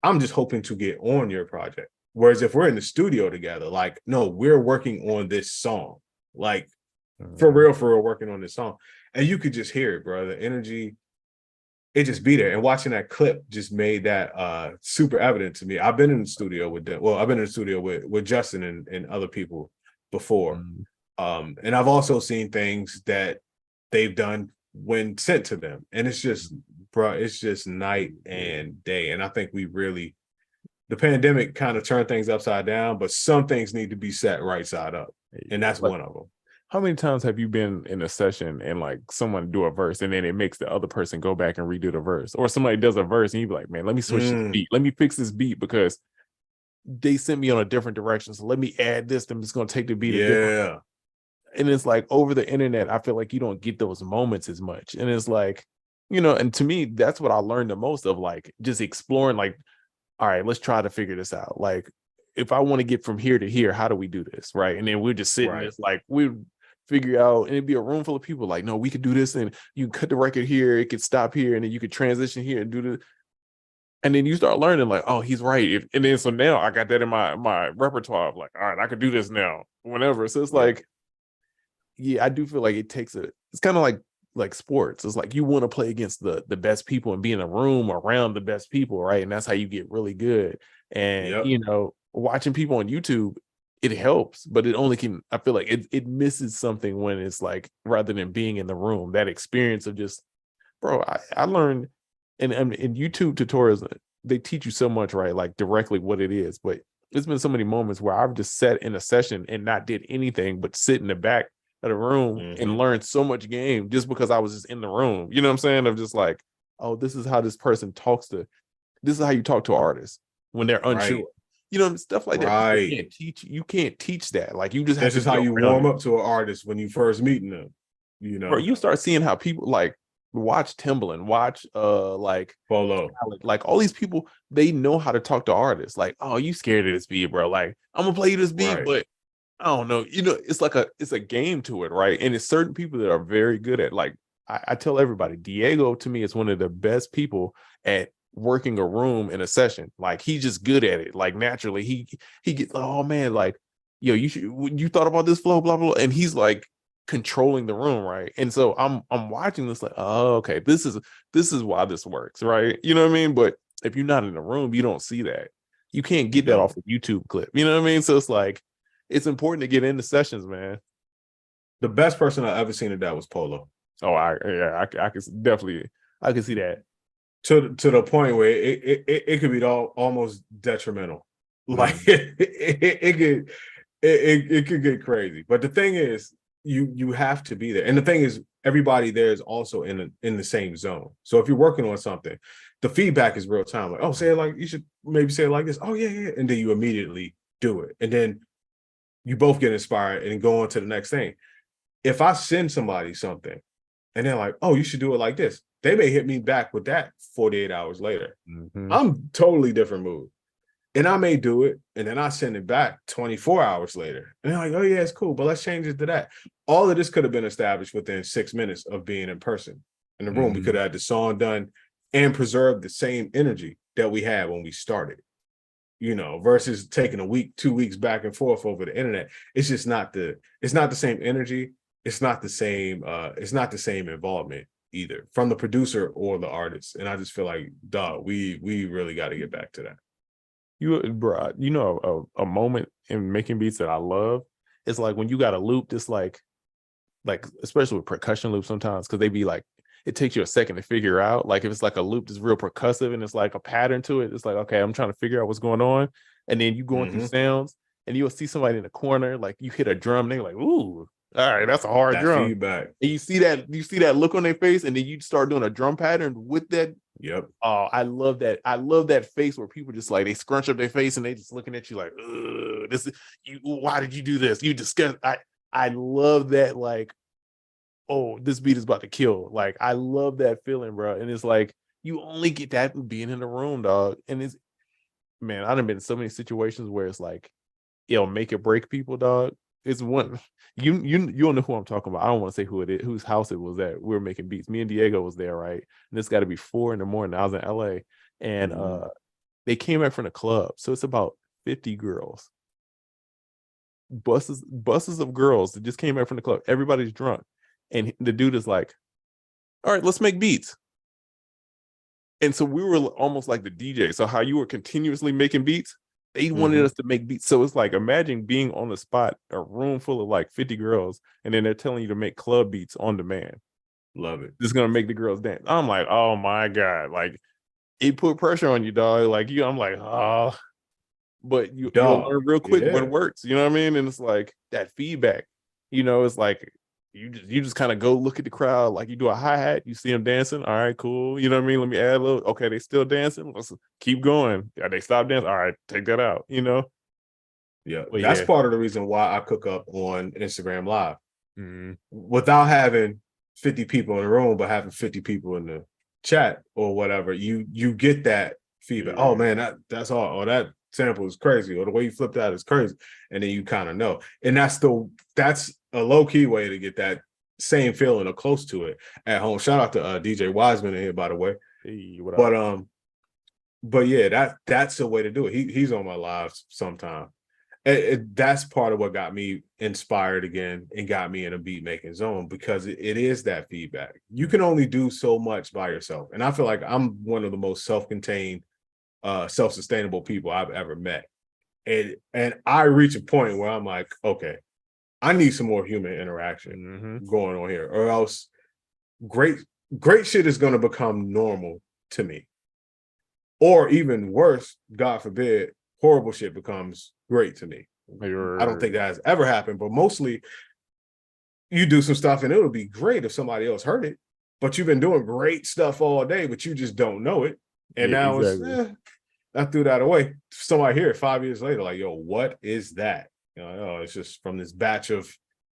I'm just hoping to get on your project. Whereas if we're in the studio together, like, no, we're working on this song. Like, for real, working on this song. And you could just hear it, bro. The energy, it just be there. And watching that clip just made that super evident to me. I've been in the studio with them. Well, I've been in the studio with Justin and other people before. And I've also seen things that they've done when sent to them. And it's just, bro, it's just night and day. And I think the pandemic kind of turned things upside down, but some things need to be set right side up. And that's Like, one of them. how many times have you been in a session and like someone do a verse and then it makes the other person go back and redo the verse, or somebody does a verse and you be like, man, let me switch this beat, let me fix this beat because they sent me on a different direction, so let me add this. I'm just gonna take the beat a different. Yeah. And it's like over the internet, I feel like you don't get those moments as much. And it's like, and to me, that's what I learned the most of, like just exploring, like, all right, let's try to figure this out. Like, if I want to get from here to here, how do we do this? Right. And then we're just sitting, Right. it's like we figure out, and it'd be a room full of people like, no, we could do this, and you cut the record here, it could stop here, and then you could transition here and do the. And then you start learning, like, oh, he's right. And then so now I got that in my repertoire of like, all right, I could do this now, whenever. So it's like, yeah, I do feel like it takes it's kind of like sports. It's like you want to play against the best people and be in a room around the best people, right? And that's how you get really good. And Yep. watching people on YouTube, it helps, but it only can, I feel like it misses something when it's like, rather than being in the room, that experience of just, bro, I learned in YouTube tutorials, they teach you so much, right? Like directly what it is. But there's been so many moments where I've just sat in a session and not did anything but sit in the back of the room and learned so much game just because I was just in the room. You know what I'm saying? Of just like, oh, this is how this person talks to, this is how you talk to artists when they're unsure. Stuff like that. People can't teach you can't teach that. Like, you just have This to is be how you around warm it. up to an artist when you first meeting them, Bro, you start seeing how people like watch Timbaland, watch like Polo. like all these people, they know how to talk to artists. Like, oh, you scared of this beat, bro? Like, I'm gonna play you this beat, but I don't know. It's like it's a game to it, right? And it's certain people that are very good at, like, I tell everybody, Diego to me is one of the best people at working a room in a session. Like, he's just good at it. Like, naturally, he gets, oh man, like, yo, you thought about this flow, blah blah, and he's like controlling the room, right? And so I'm watching this like, oh, okay, this is why this works, right? You know what I mean? But if you're not in the room, you don't see that. You can't get that off a YouTube clip. You know what I mean? So it's like, it's important to get into sessions, man. The best person I ever seen at that was Polo. Oh, I can definitely, I can see that. To the point where it could be almost detrimental. Like it could get crazy. But the thing is, you have to be there. And the thing is, everybody there is also in the same zone. So if you're working on something, the feedback is real time. Like, oh, say it like, you should maybe say it like this. Oh, yeah. And then you immediately do it. And then you both get inspired and go on to the next thing. If I send somebody something and they're like, oh, you should do it like this, they may hit me back with that 48 hours later. I'm totally different mood. And I may do it, and then I send it back 24 hours later. And they're like, oh, yeah, it's cool, but let's change it to that. All of this could have been established within 6 minutes of being in person in the room. We could have had the song done and preserved the same energy that we had when we started, versus taking a week, 2 weeks back and forth over the internet. It's just it's not the same energy. It's not the same involvement either from the producer or the artist. And I just feel like, dog, we really got to get back to that. Bro, a moment in making beats that I love is like when you got a loop that's like especially with percussion loops sometimes, because they be like, it takes you a second to figure out. Like, if it's like a loop that's real percussive and it's like a pattern to it, it's like, okay, I'm trying to figure out what's going on. And then you going through sounds and you'll see somebody in the corner, like you hit a drum, and they're like, ooh, all right, that's a hard That drum. feedback. And you see that look on their face, and then you start doing a drum pattern with that. Yep. Oh, I love that. I love that face where people just like they scrunch up their face and they just looking at you like, this is you. Why did you do this? You disgust. I love that. Like, oh, this beat is about to kill. Like, I love that feeling, bro. And it's like you only get that being in the room, dog. And it's man, I've been in so many situations where it's like it'll make or break people, dog. It's one you don't know who I'm talking about. I don't want to say who it is, whose house it was at. We were making beats. Me and Diego was there, right? And it's got to be 4 a.m. I was in LA, and they came back from the club. So it's about 50 girls, buses of girls that just came back from the club. Everybody's drunk, and the dude is like, "All right, let's make beats." And so we were almost like the DJ. So how you were continuously making beats, they wanted us to make beats. So it's like, imagine being on the spot, a room full of like 50 girls, and then they're telling you to make club beats on demand. Love it. This is gonna make the girls dance. I'm like, oh my God. Like it put pressure on you, dog. Like I'm like, oh, but you'll learn real quick what works. You know what I mean? And it's like that feedback, it's like you just kind of go look at the crowd, like you do a hi-hat, you see them dancing. All right, cool. You know what I mean? Let me add a little. Okay, they still dancing. Let's keep going. Yeah, they stop dancing. All right, take that out. Yeah, But that's yeah. part of the reason why I cook up on Instagram Live without having 50 people in the room, but having 50 people in the chat or whatever. You get that feedback. Oh man, that's all. Oh, that sample is crazy, or the way you flipped that is crazy, and then you kind of know. And that's a low key way to get that same feeling or close to it at home. Shout out to DJ Wiseman in here, by the way. Hey, what up? But yeah, that's a way to do it. He's on my lives sometime. That's part of what got me inspired again and got me in a beat making zone, because it is that feedback. You can only do so much by yourself, and I feel like I'm one of the most self-contained, self-sustainable people I've ever met. And I reach a point where I'm like, okay, I need some more human interaction going on here, or else great shit is going to become normal to me. Or even worse, God forbid, horrible shit becomes great to me. I don't think that has ever happened, but mostly you do some stuff and it'll be great if somebody else heard it, but you've been doing great stuff all day, but you just don't know it. And now it's, I threw that away. Somebody hear it 5 years later, like, yo, what is that? Oh, it's just from this batch of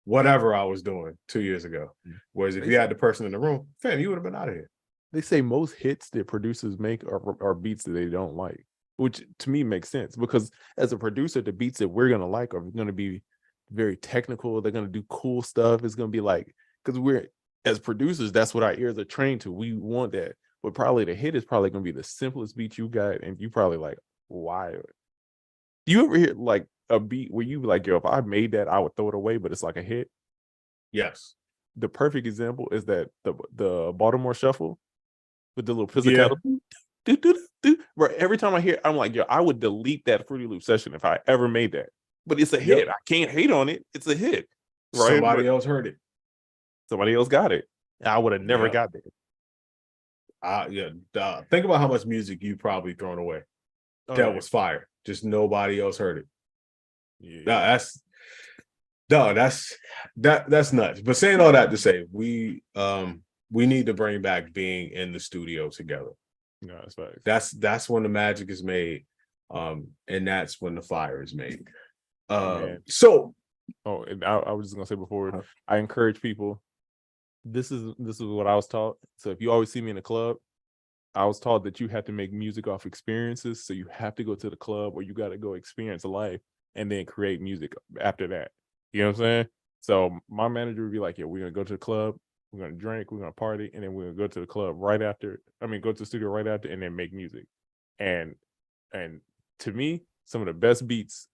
whatever I was doing 2 years ago. Whereas if you had the person in the room, fam, you would have been out of here. They say most hits that producers make are beats that they don't like, which to me makes sense, because as a producer, the beats that we're going to like are going to be very technical. They're going to do cool stuff. It's going to be like, because we're, as producers, that's what our ears are trained to. We want that. But probably the hit is probably going to be the simplest beat you got. And you probably like, why? Do you ever hear like a beat where you be like, yo, if I made that, I would throw it away, but it's like a hit? Yes. The perfect example is that the Baltimore Shuffle with the little pizzicato. Bro, every time I hear it, I'm like, yo, I would delete that Fruity Loop session if I ever made that. But it's a hit. I can't hate on it. It's a hit. Right? Somebody else heard it. Somebody else got it. I would have never got that. Think about how much music you probably thrown away. That was fire. Just nobody else heard it. Yeah. That's nuts. But saying all that to say, we need to bring back being in the studio together. No, that's that's when the magic is made, and that's when the fire is made. And I was just gonna say before, I encourage people. This is what I was taught. So if you always see me in a club, I was taught that you have to make music off experiences. So you have to go to the club, or you got to go experience life and then create music after that. You know what I'm saying? So my manager would be like, yeah, we're gonna go to the club, we're gonna drink, we're gonna party, and then we're gonna go to the club right after. Go to the studio right after, and then make music. And to me, some of the best beats,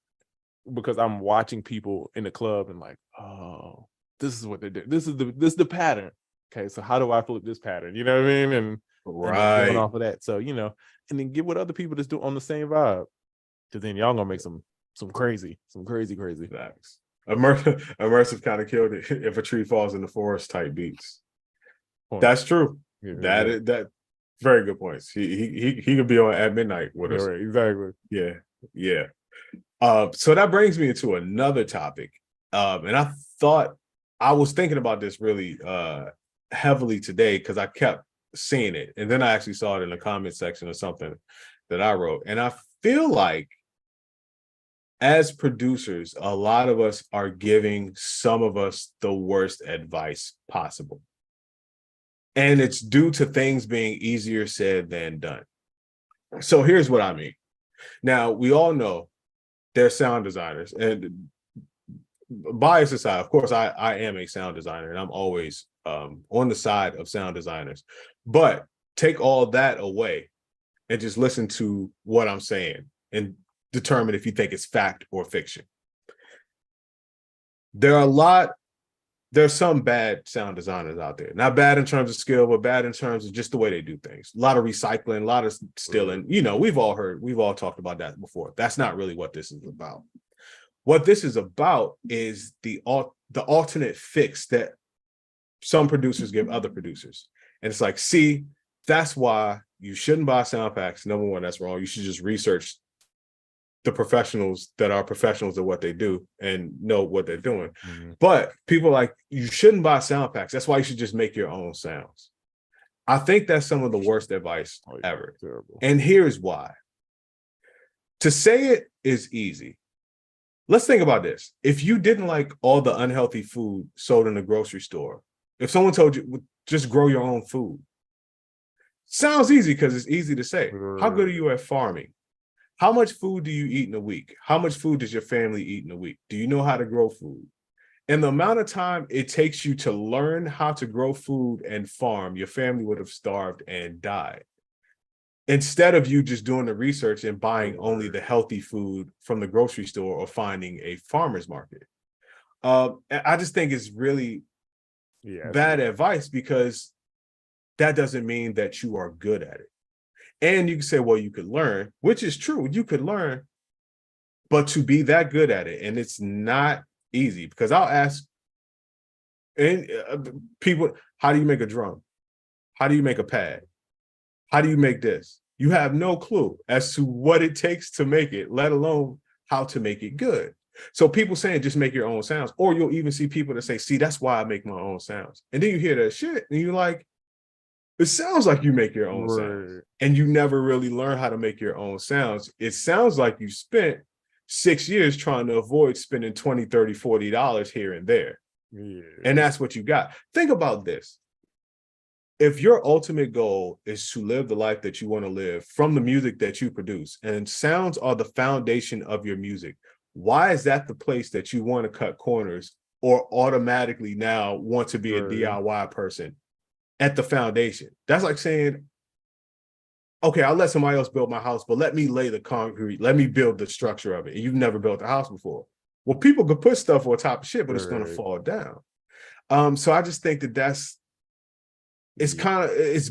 because I'm watching people in the club and like, oh, this is what they did. This is the pattern. Okay, so how do I flip this pattern? You know what I mean? And then going off of that. So, and then get with other people that's doing on the same vibe. Because then y'all gonna make some crazy facts. Immersive kind of killed it. If a tree falls in the forest type beats. That's true. Yeah, that very good points. He could be on at midnight with us. Right, exactly. Yeah. So that brings me into another topic. And I thought I was thinking about this really heavily today because I kept seeing it. And then I actually saw it in the comment section or something that I wrote. And I feel like as producers, a lot of us are giving some of us the worst advice possible. And it's due to things being easier said than done. So here's what I mean. Now, we all know they're sound designers, and bias aside, of course, I am a sound designer, and I'm always on the side of sound designers. But take all that away and just listen to what I'm saying and determine if you think it's fact or fiction. There's some bad sound designers out there. Not bad in terms of skill, but bad in terms of just the way they do things. A lot of recycling, a lot of stealing. You know, we've all talked about that before. That's not really what this is about. What this is about is the alternate fix that some producers give other producers. And it's like, see, that's why you shouldn't buy sound packs. Number one, that's wrong. You should just research the professionals that are professionals at what they do and know what they're doing. Mm-hmm. But people are like, you shouldn't buy sound packs. That's why you should just make your own sounds. I think that's some of the worst advice ever. Terrible. And here's why. To say it is easy. Let's think about this. If you didn't like all the unhealthy food sold in the grocery store, if someone told you, just grow your own food, sounds easy because it's easy to say. How good are you at farming? How much food do you eat in a week? How much food does your family eat in a week? Do you know how to grow food? And the amount of time it takes you to learn how to grow food and farm, your family would have starved and died. Instead of you just doing the research and buying only the healthy food from the grocery store or finding a farmer's market. I just think it's really bad advice, because that doesn't mean that you are good at it. And you can say, well, you could learn, which is true. You could learn, but to be that good at it, and it's not easy, because I'll ask people, how do you make a drum? How do you make a pad? How do you make this? You have no clue as to what it takes to make it, let alone how to make it good. So people saying just make your own sounds, or you'll even see people that say, see, that's why I make my own sounds. And then you hear that shit and you're like, it sounds like you make your own sounds, and you never really learn how to make your own sounds. It sounds like you spent 6 years trying to avoid spending $20, $30, $40 here and there. Yeah. And that's what you got. Think about this. If your ultimate goal is to live the life that you want to live from the music that you produce, and sounds are the foundation of your music, why is that the place that you want to cut corners or automatically now want to be a DIY person at the foundation? That's like saying, okay, I'll let somebody else build my house, but let me lay the concrete, let me build the structure of it. And you've never built a house before. Well, people could put stuff on top of shit, but it's going to fall down. So I just think that it's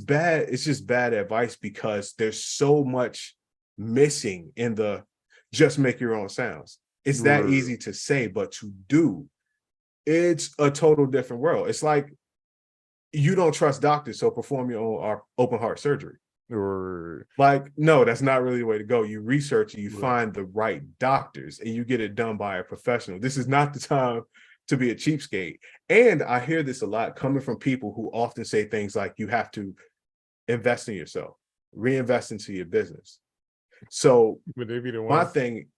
bad. It's just bad advice, because there's so much missing in the just make your own sounds. It's that easy to say, but to do, it's a total different world. It's like, you don't trust doctors, so perform your own open heart surgery. Like, no, that's not really the way to go. You research and you find the right doctors, and you get it done by a professional. This is not the time to be a cheapskate. And I hear this a lot coming from people who often say things like, you have to invest in yourself, reinvest into your business. So my thing,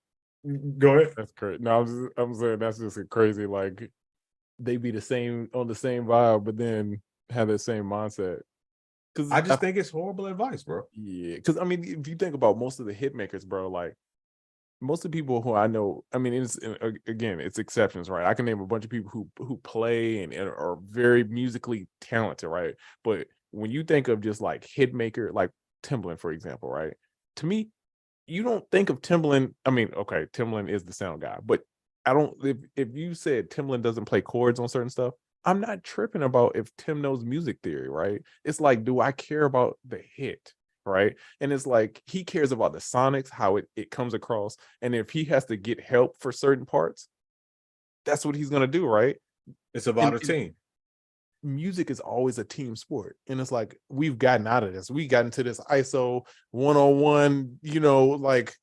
go ahead. That's crazy. No, I'm saying that's just a crazy, like, they be the same on the same vibe, but then have the same mindset. I just think it's horrible advice, bro. Yeah, because I mean, if you think about most of the hit makers, bro, like, most of the people who I know, I mean, it's exceptions, right? I can name a bunch of people who play and are very musically talented, right? But when you think of just like hit maker, like Timbaland, for example, right? To me, you don't think of Timbaland. I mean, okay, Timbaland is the sound guy, but I don't. If you said Timbaland doesn't play chords on certain stuff, I'm not tripping about if Tim knows music theory, right? It's like, do I care about the hit, right? And it's like, he cares about the sonics, how it comes across. And if he has to get help for certain parts, that's what he's going to do, right? It's about a team. Music is always a team sport. And it's like, we've gotten out of this. We got into this ISO 101, like,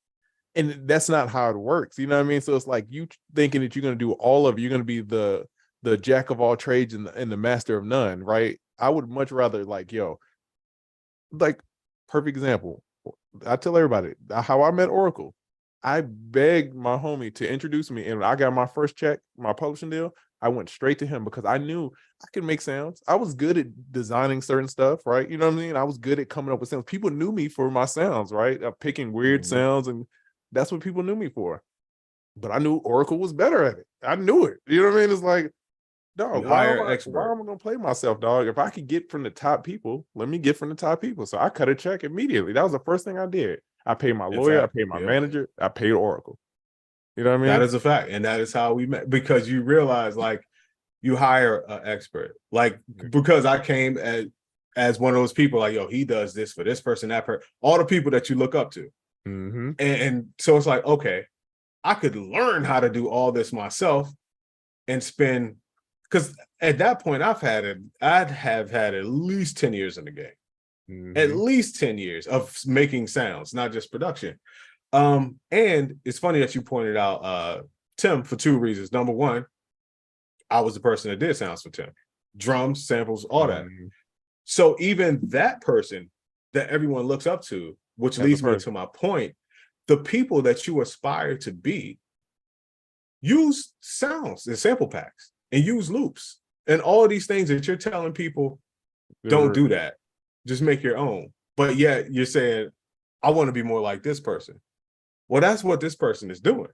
and that's not how it works. You know what I mean? So it's like, you thinking that you're going to do all of it. You're going to be the the jack of all trades and the master of none, right? I would much rather like, yo, like perfect example. I tell everybody how I met Oracle. I begged my homie to introduce me, and when I got my first check, my publishing deal, I went straight to him because I knew I could make sounds. I was good at designing certain stuff, right? You know what I mean? I was good at coming up with sounds. People knew me for my sounds, right? Of picking weird Mhm. sounds, and that's what people knew me for. But I knew Oracle was better at it. I knew it. You know what I mean? It's like, You dog, hire an why expert. am I gonna play myself, dog? If I could get from the top people, let me get from the top people. So I cut a check immediately. That was the first thing I did. I paid my lawyer, I Exactly. paid my Yep. manager, I paid Oracle. You know what I That mean? is a fact. And that is how we met, because you realize like you hire an expert. Like, because I came as one of those people, like, yo, he does this for this person, that person, all the people that you look up to. Mm-hmm. And so it's like, okay, I could learn how to do all this myself and spend, because at that point I'd have had at least 10 years in the game, at Mm-hmm. least 10 years of making sounds, not just production. And it's funny that you pointed out Tim for two reasons. Number one, I was the person that did sounds for Tim, drums, samples, all that. Mm-hmm. So even that person that everyone looks up to, which As a leads me person. to my point, the people that you aspire to be use sounds and sample packs and use loops and all of these things that you're telling people don't do that. Just make your own. But yet you're saying, I want to be more like this person. Well, that's what this person is doing.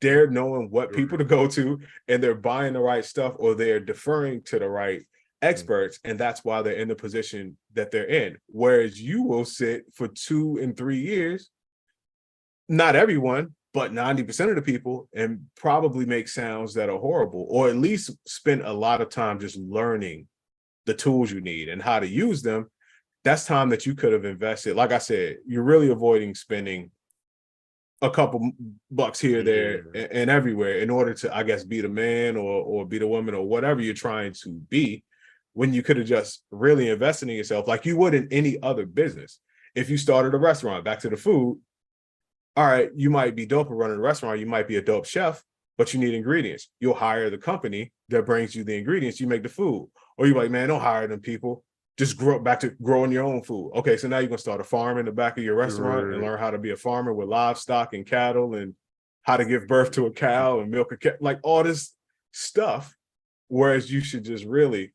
They're knowing what people to go to, and they're buying the right stuff, or they're deferring to the right experts, and that's why they're in the position that they're in. Whereas you will sit for 2 and 3 years, not everyone, but 90% of the people, and probably make sounds that are horrible, or at least spend a lot of time just learning the tools you need and how to use them. That's time that you could have invested. Like I said, you're really avoiding spending a couple bucks here, there, Yeah. and everywhere in order to, I guess, be the man or be the woman or whatever you're trying to be, when you could have just really invested in yourself like you would in any other business. If you started a restaurant, back to the food, all right, you might be dope at running a restaurant, you might be a dope chef, but you need ingredients. You'll hire the company that brings you the ingredients, you make the food. Or you're like, man, don't hire them people. Just grow back to growing your own food. Okay, so now you're gonna start a farm in the back of your restaurant and Right. learn how to be a farmer with livestock and cattle, and how to give birth to a cow and milk a cow, like all this stuff. Whereas you should just really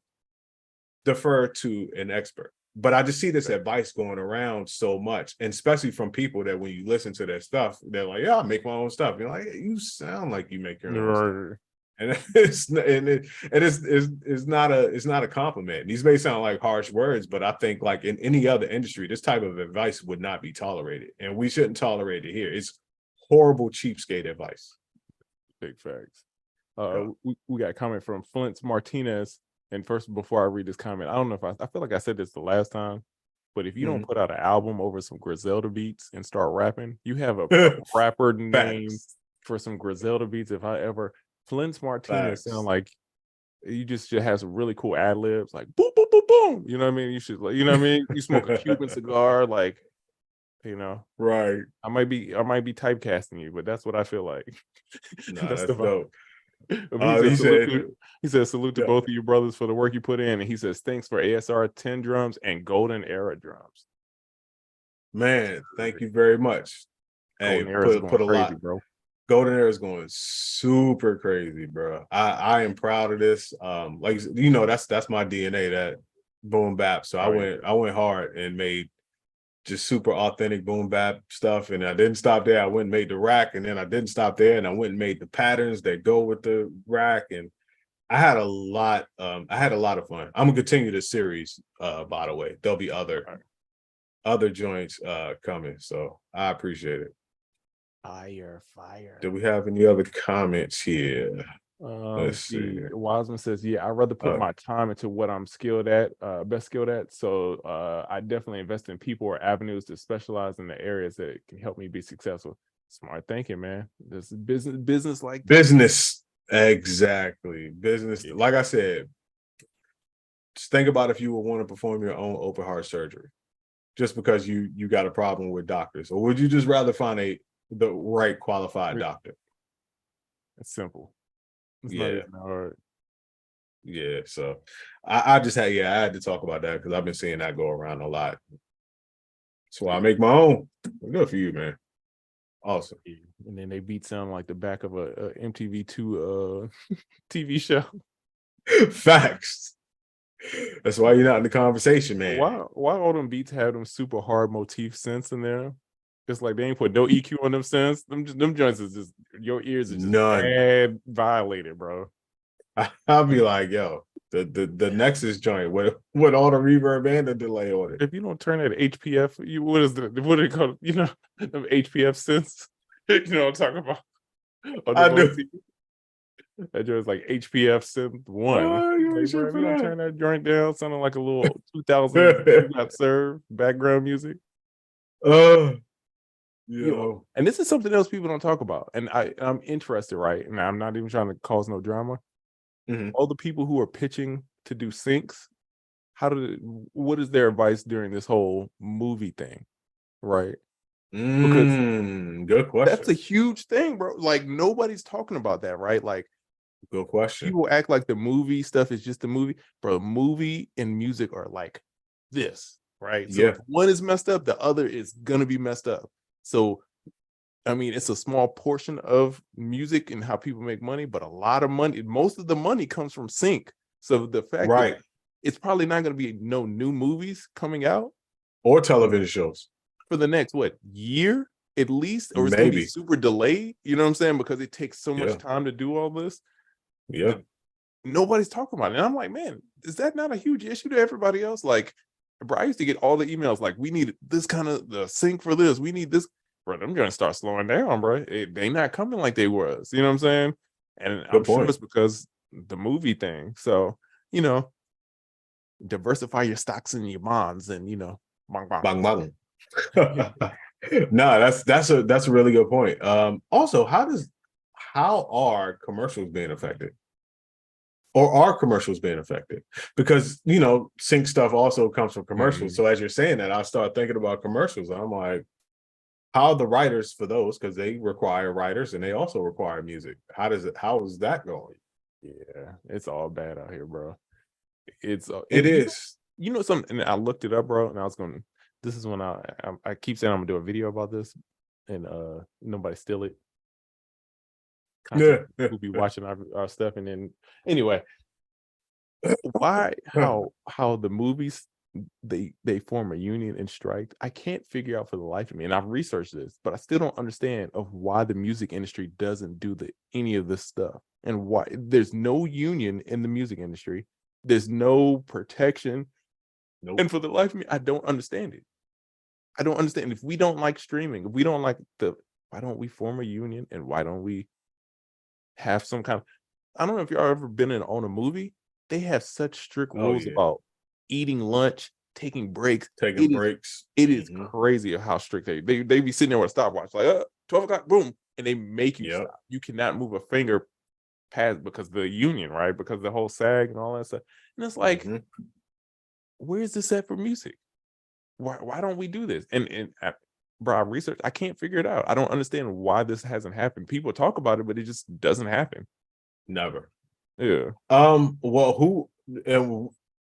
defer to an expert. But I just see this advice going around so much, and especially from people that when you listen to their stuff, they're like, "Yeah, I make my own stuff." You're like, hey, "You sound like you make your own stuff," Right. and it's not a compliment. These may sound like harsh words, but I think like in any other industry, this type of advice would not be tolerated, and we shouldn't tolerate it here. It's horrible, cheapskate advice. Big facts. Yeah. We got a comment from Flint Martinez. And first, before I read this comment, I don't know if I feel like I said this the last time, but if you don't put out an album over some Griselda beats and start rapping, you have a rapper name Facts. for some Griselda beats. If I ever, Flint Martinez sound Facts. like you just should have some really cool ad libs, like boom, boom, boom, boom. You know what I mean? You should, like, you know what I mean? You smoke a Cuban cigar, like, you know. Right. I might be typecasting you, but that's what I feel like. Nah, That's the that's vibe. dope. He says He salute said, to salute to yeah, both of you brothers for the work you put in, and he says thanks for ASR 10 drums and golden era drums. man, thank you very much. Hey, Golden era is going put a crazy, lot. bro. Golden Era is going super crazy, bro. I am proud of this. Like you know, that's my DNA, that boom bap. So Oh yeah, I went hard and made just super authentic boom bap stuff. And I didn't stop there. I went and made the rack, and then I didn't stop there, and I went and made the patterns that go with the rack. And I had a lot. I had a lot of fun. I'm gonna continue this series. By the way, there'll be other joints coming. So I appreciate it. fire. Do we have any other comments here? Let's Let's see. see. Wiseman says, yeah, I'd rather put my time into what I'm skilled at, best skilled at. So I definitely invest in people or avenues to specialize in the areas that can help me be successful. Smart thinking, man. This is business like that. Business. Exactly. Business. Yeah. Like I said, just think about if you would want to perform your own open heart surgery just because you got a problem with doctors, or would you just rather find the right qualified doctor? It's simple. It's not Yeah. even hard. Yeah, so I just had I had to talk about that because I've been seeing that go around a lot. So I make my own. Good for you, man. Awesome. And then they beat sound like the back of a MTV2 TV show. Facts. That's why you're not in the conversation, man. Why all them beats have them super hard motif synths in there? It's like they ain't put no EQ on them synths. Them joints is just, your ears are just None. bad violated, bro. I'll be like, yo, the Nexus joint with all the reverb and the delay on it. If you don't turn that HPF, what do they call it? You know, them HPF synths. You know what I'm talking about? On the I do. motif. That joint's like HPF synth one. Oh, you ain't Like, shit bro, if for you don't that. turn that joint down, sounding like a little 2000 You Got Served background music. Oh, You know, yo. and this is something else people don't talk about. And I'm interested, right? And I'm not even trying to cause no drama. Mhm. All the people who are pitching to do syncs, what is their advice during this whole movie thing? Right. Because Good that's question. a huge thing, bro. Like nobody's talking about that, right? Like Good question. people act like the movie stuff is just the movie, bro. Movie and music are like this, right? So Yeah. if one is messed up, the other is gonna be messed up. So I mean, it's a small portion of music and how people make money, but a lot of money, most of the money comes from sync. So the fact that Right. it's probably not going to be no new movies coming out Or television shows. for the next year at least, or it's going to be Maybe. super delayed. You know what I'm saying? Because it takes so much Yeah. time to do all this. Yeah. Nobody's talking about it. And I'm like, man, is that not a huge issue to everybody else? Like, bro, I used to get all the emails like, we need this kind of the sync for this. We need this. Bro, I'm going to start slowing down, bro. They not coming like they was. You know what I'm saying? And I'm Good sure point. it's because the movie thing. So, you know, diversify your stocks and your bonds and, you know, bang, bang. Bang bang. No, that's a really good point. Also, how are commercials being affected? Or are commercials being affected? Because sync stuff also comes from commercials. Mhm. So as you're saying that, I start thinking about commercials. I'm like, how are the writers for those? Because they require writers and they also require music. How is that going? Yeah, it's all bad out here, bro. It's It and is. you know something. And I looked it up, bro, and I was going. This is when I keep saying I'm gonna do a video about this, and nobody steal it. Content Yeah. who be watching our stuff, and then anyway, why how the movies they form a union and strike? I can't figure out for the life of me, and I've researched this, but I still don't understand of why the music industry doesn't do any of this stuff, and why there's no union in the music industry. There's no protection. Nope. And for the life of me, I don't understand it. I don't understand. If we don't like streaming, if we don't like why don't we form a union and why don't we have some kind of, I don't know if y'all ever been on a movie. They have such strict Oh rules yeah. about eating lunch, taking breaks. Taking breaks. It is crazy of how strict they be sitting there with a stopwatch, like 12 o'clock, boom, and they make you stop. You cannot move a finger past because the union, right? Because the whole SAG and all that stuff. And it's like, where's this at for music? Why don't we do this? Bro, I research, I can't figure it out. I don't understand why this hasn't happened. People talk about it, but it just doesn't happen. Never. Yeah. Well, who and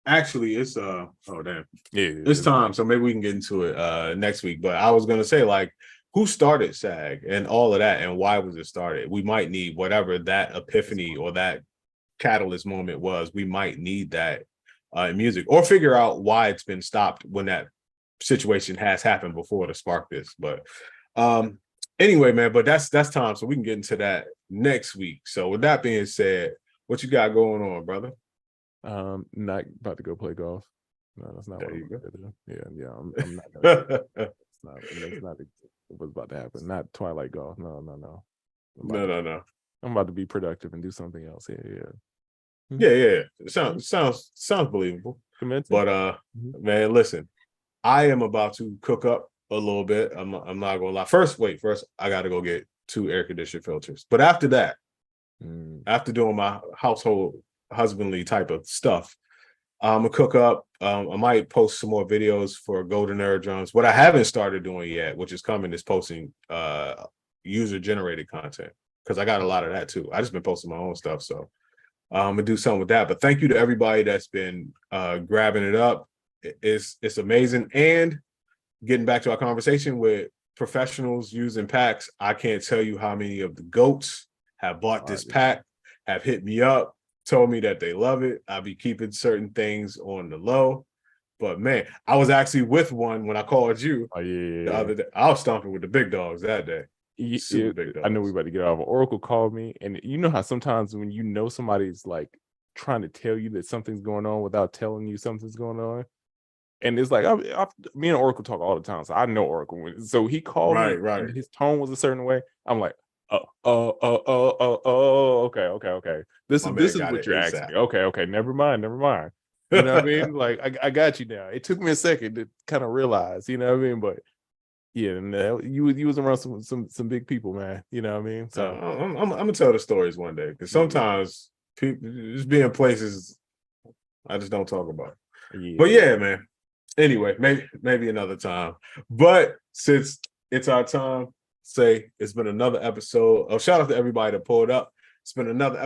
actually it's oh damn. Yeah. It's time, so maybe we can get into it next week. But I was gonna say, like, who started SAG and all of that, and why was it started? We might need whatever that epiphany or that catalyst moment was. We might need that in music, or figure out why it's been stopped when that situation has happened before to spark this. But anyway, man, but that's time, so we can get into that next week. So with that being said, what you got going on, brother? Not about to go play golf. No, that's not There what I'm you go. gonna do. Yeah. I'm not gonna that's not what's about to happen. Not Twilight golf. No. No. I'm about to be productive and do something else. Yeah. Yeah. Sounds believable. Commencing? But man, listen, I am about to cook up a little bit. I'm not gonna lie. First, I gotta go get 2 air conditioner filters. But after that, after doing my household husbandly type of stuff, I'm gonna cook up. I might post some more videos for Golden Nerd Drums. What I haven't started doing yet, which is coming, is posting user generated content, because I got a lot of that too. I just been posting my own stuff. So and do something with that. But thank you to everybody that's been grabbing it up. It's amazing. And getting back to our conversation with professionals using packs, I can't tell you how many of the GOATs have bought this pack, have hit me up, told me that they love it. I'll be keeping certain things on the low. But man, I was actually with one when I called you Oh yeah, the other day. I was stomping with the big dogs that day. Super big dogs. I know we about to get off. Oracle called me, and you know how sometimes when you know somebody's like trying to tell you that something's going on without telling you something's going on, and it's like me and Oracle talk all the time, so I know Oracle. So he called me, Right. and his tone was a certain way. I'm like, okay. This My man is got what it you're asking ASAP. me. Okay, never mind. You know what I mean? Like I got you now. It took me a second to kind of realize, you know what I mean? But yeah, and you was around some big people, man. You know what I mean? So I'm gonna tell the stories one day, because sometimes people just be in places I just don't talk about. But yeah, man. Anyway, maybe another time. But since it's our time, say it's been another episode. Oh, shout out to everybody that pulled up. It's been another episode.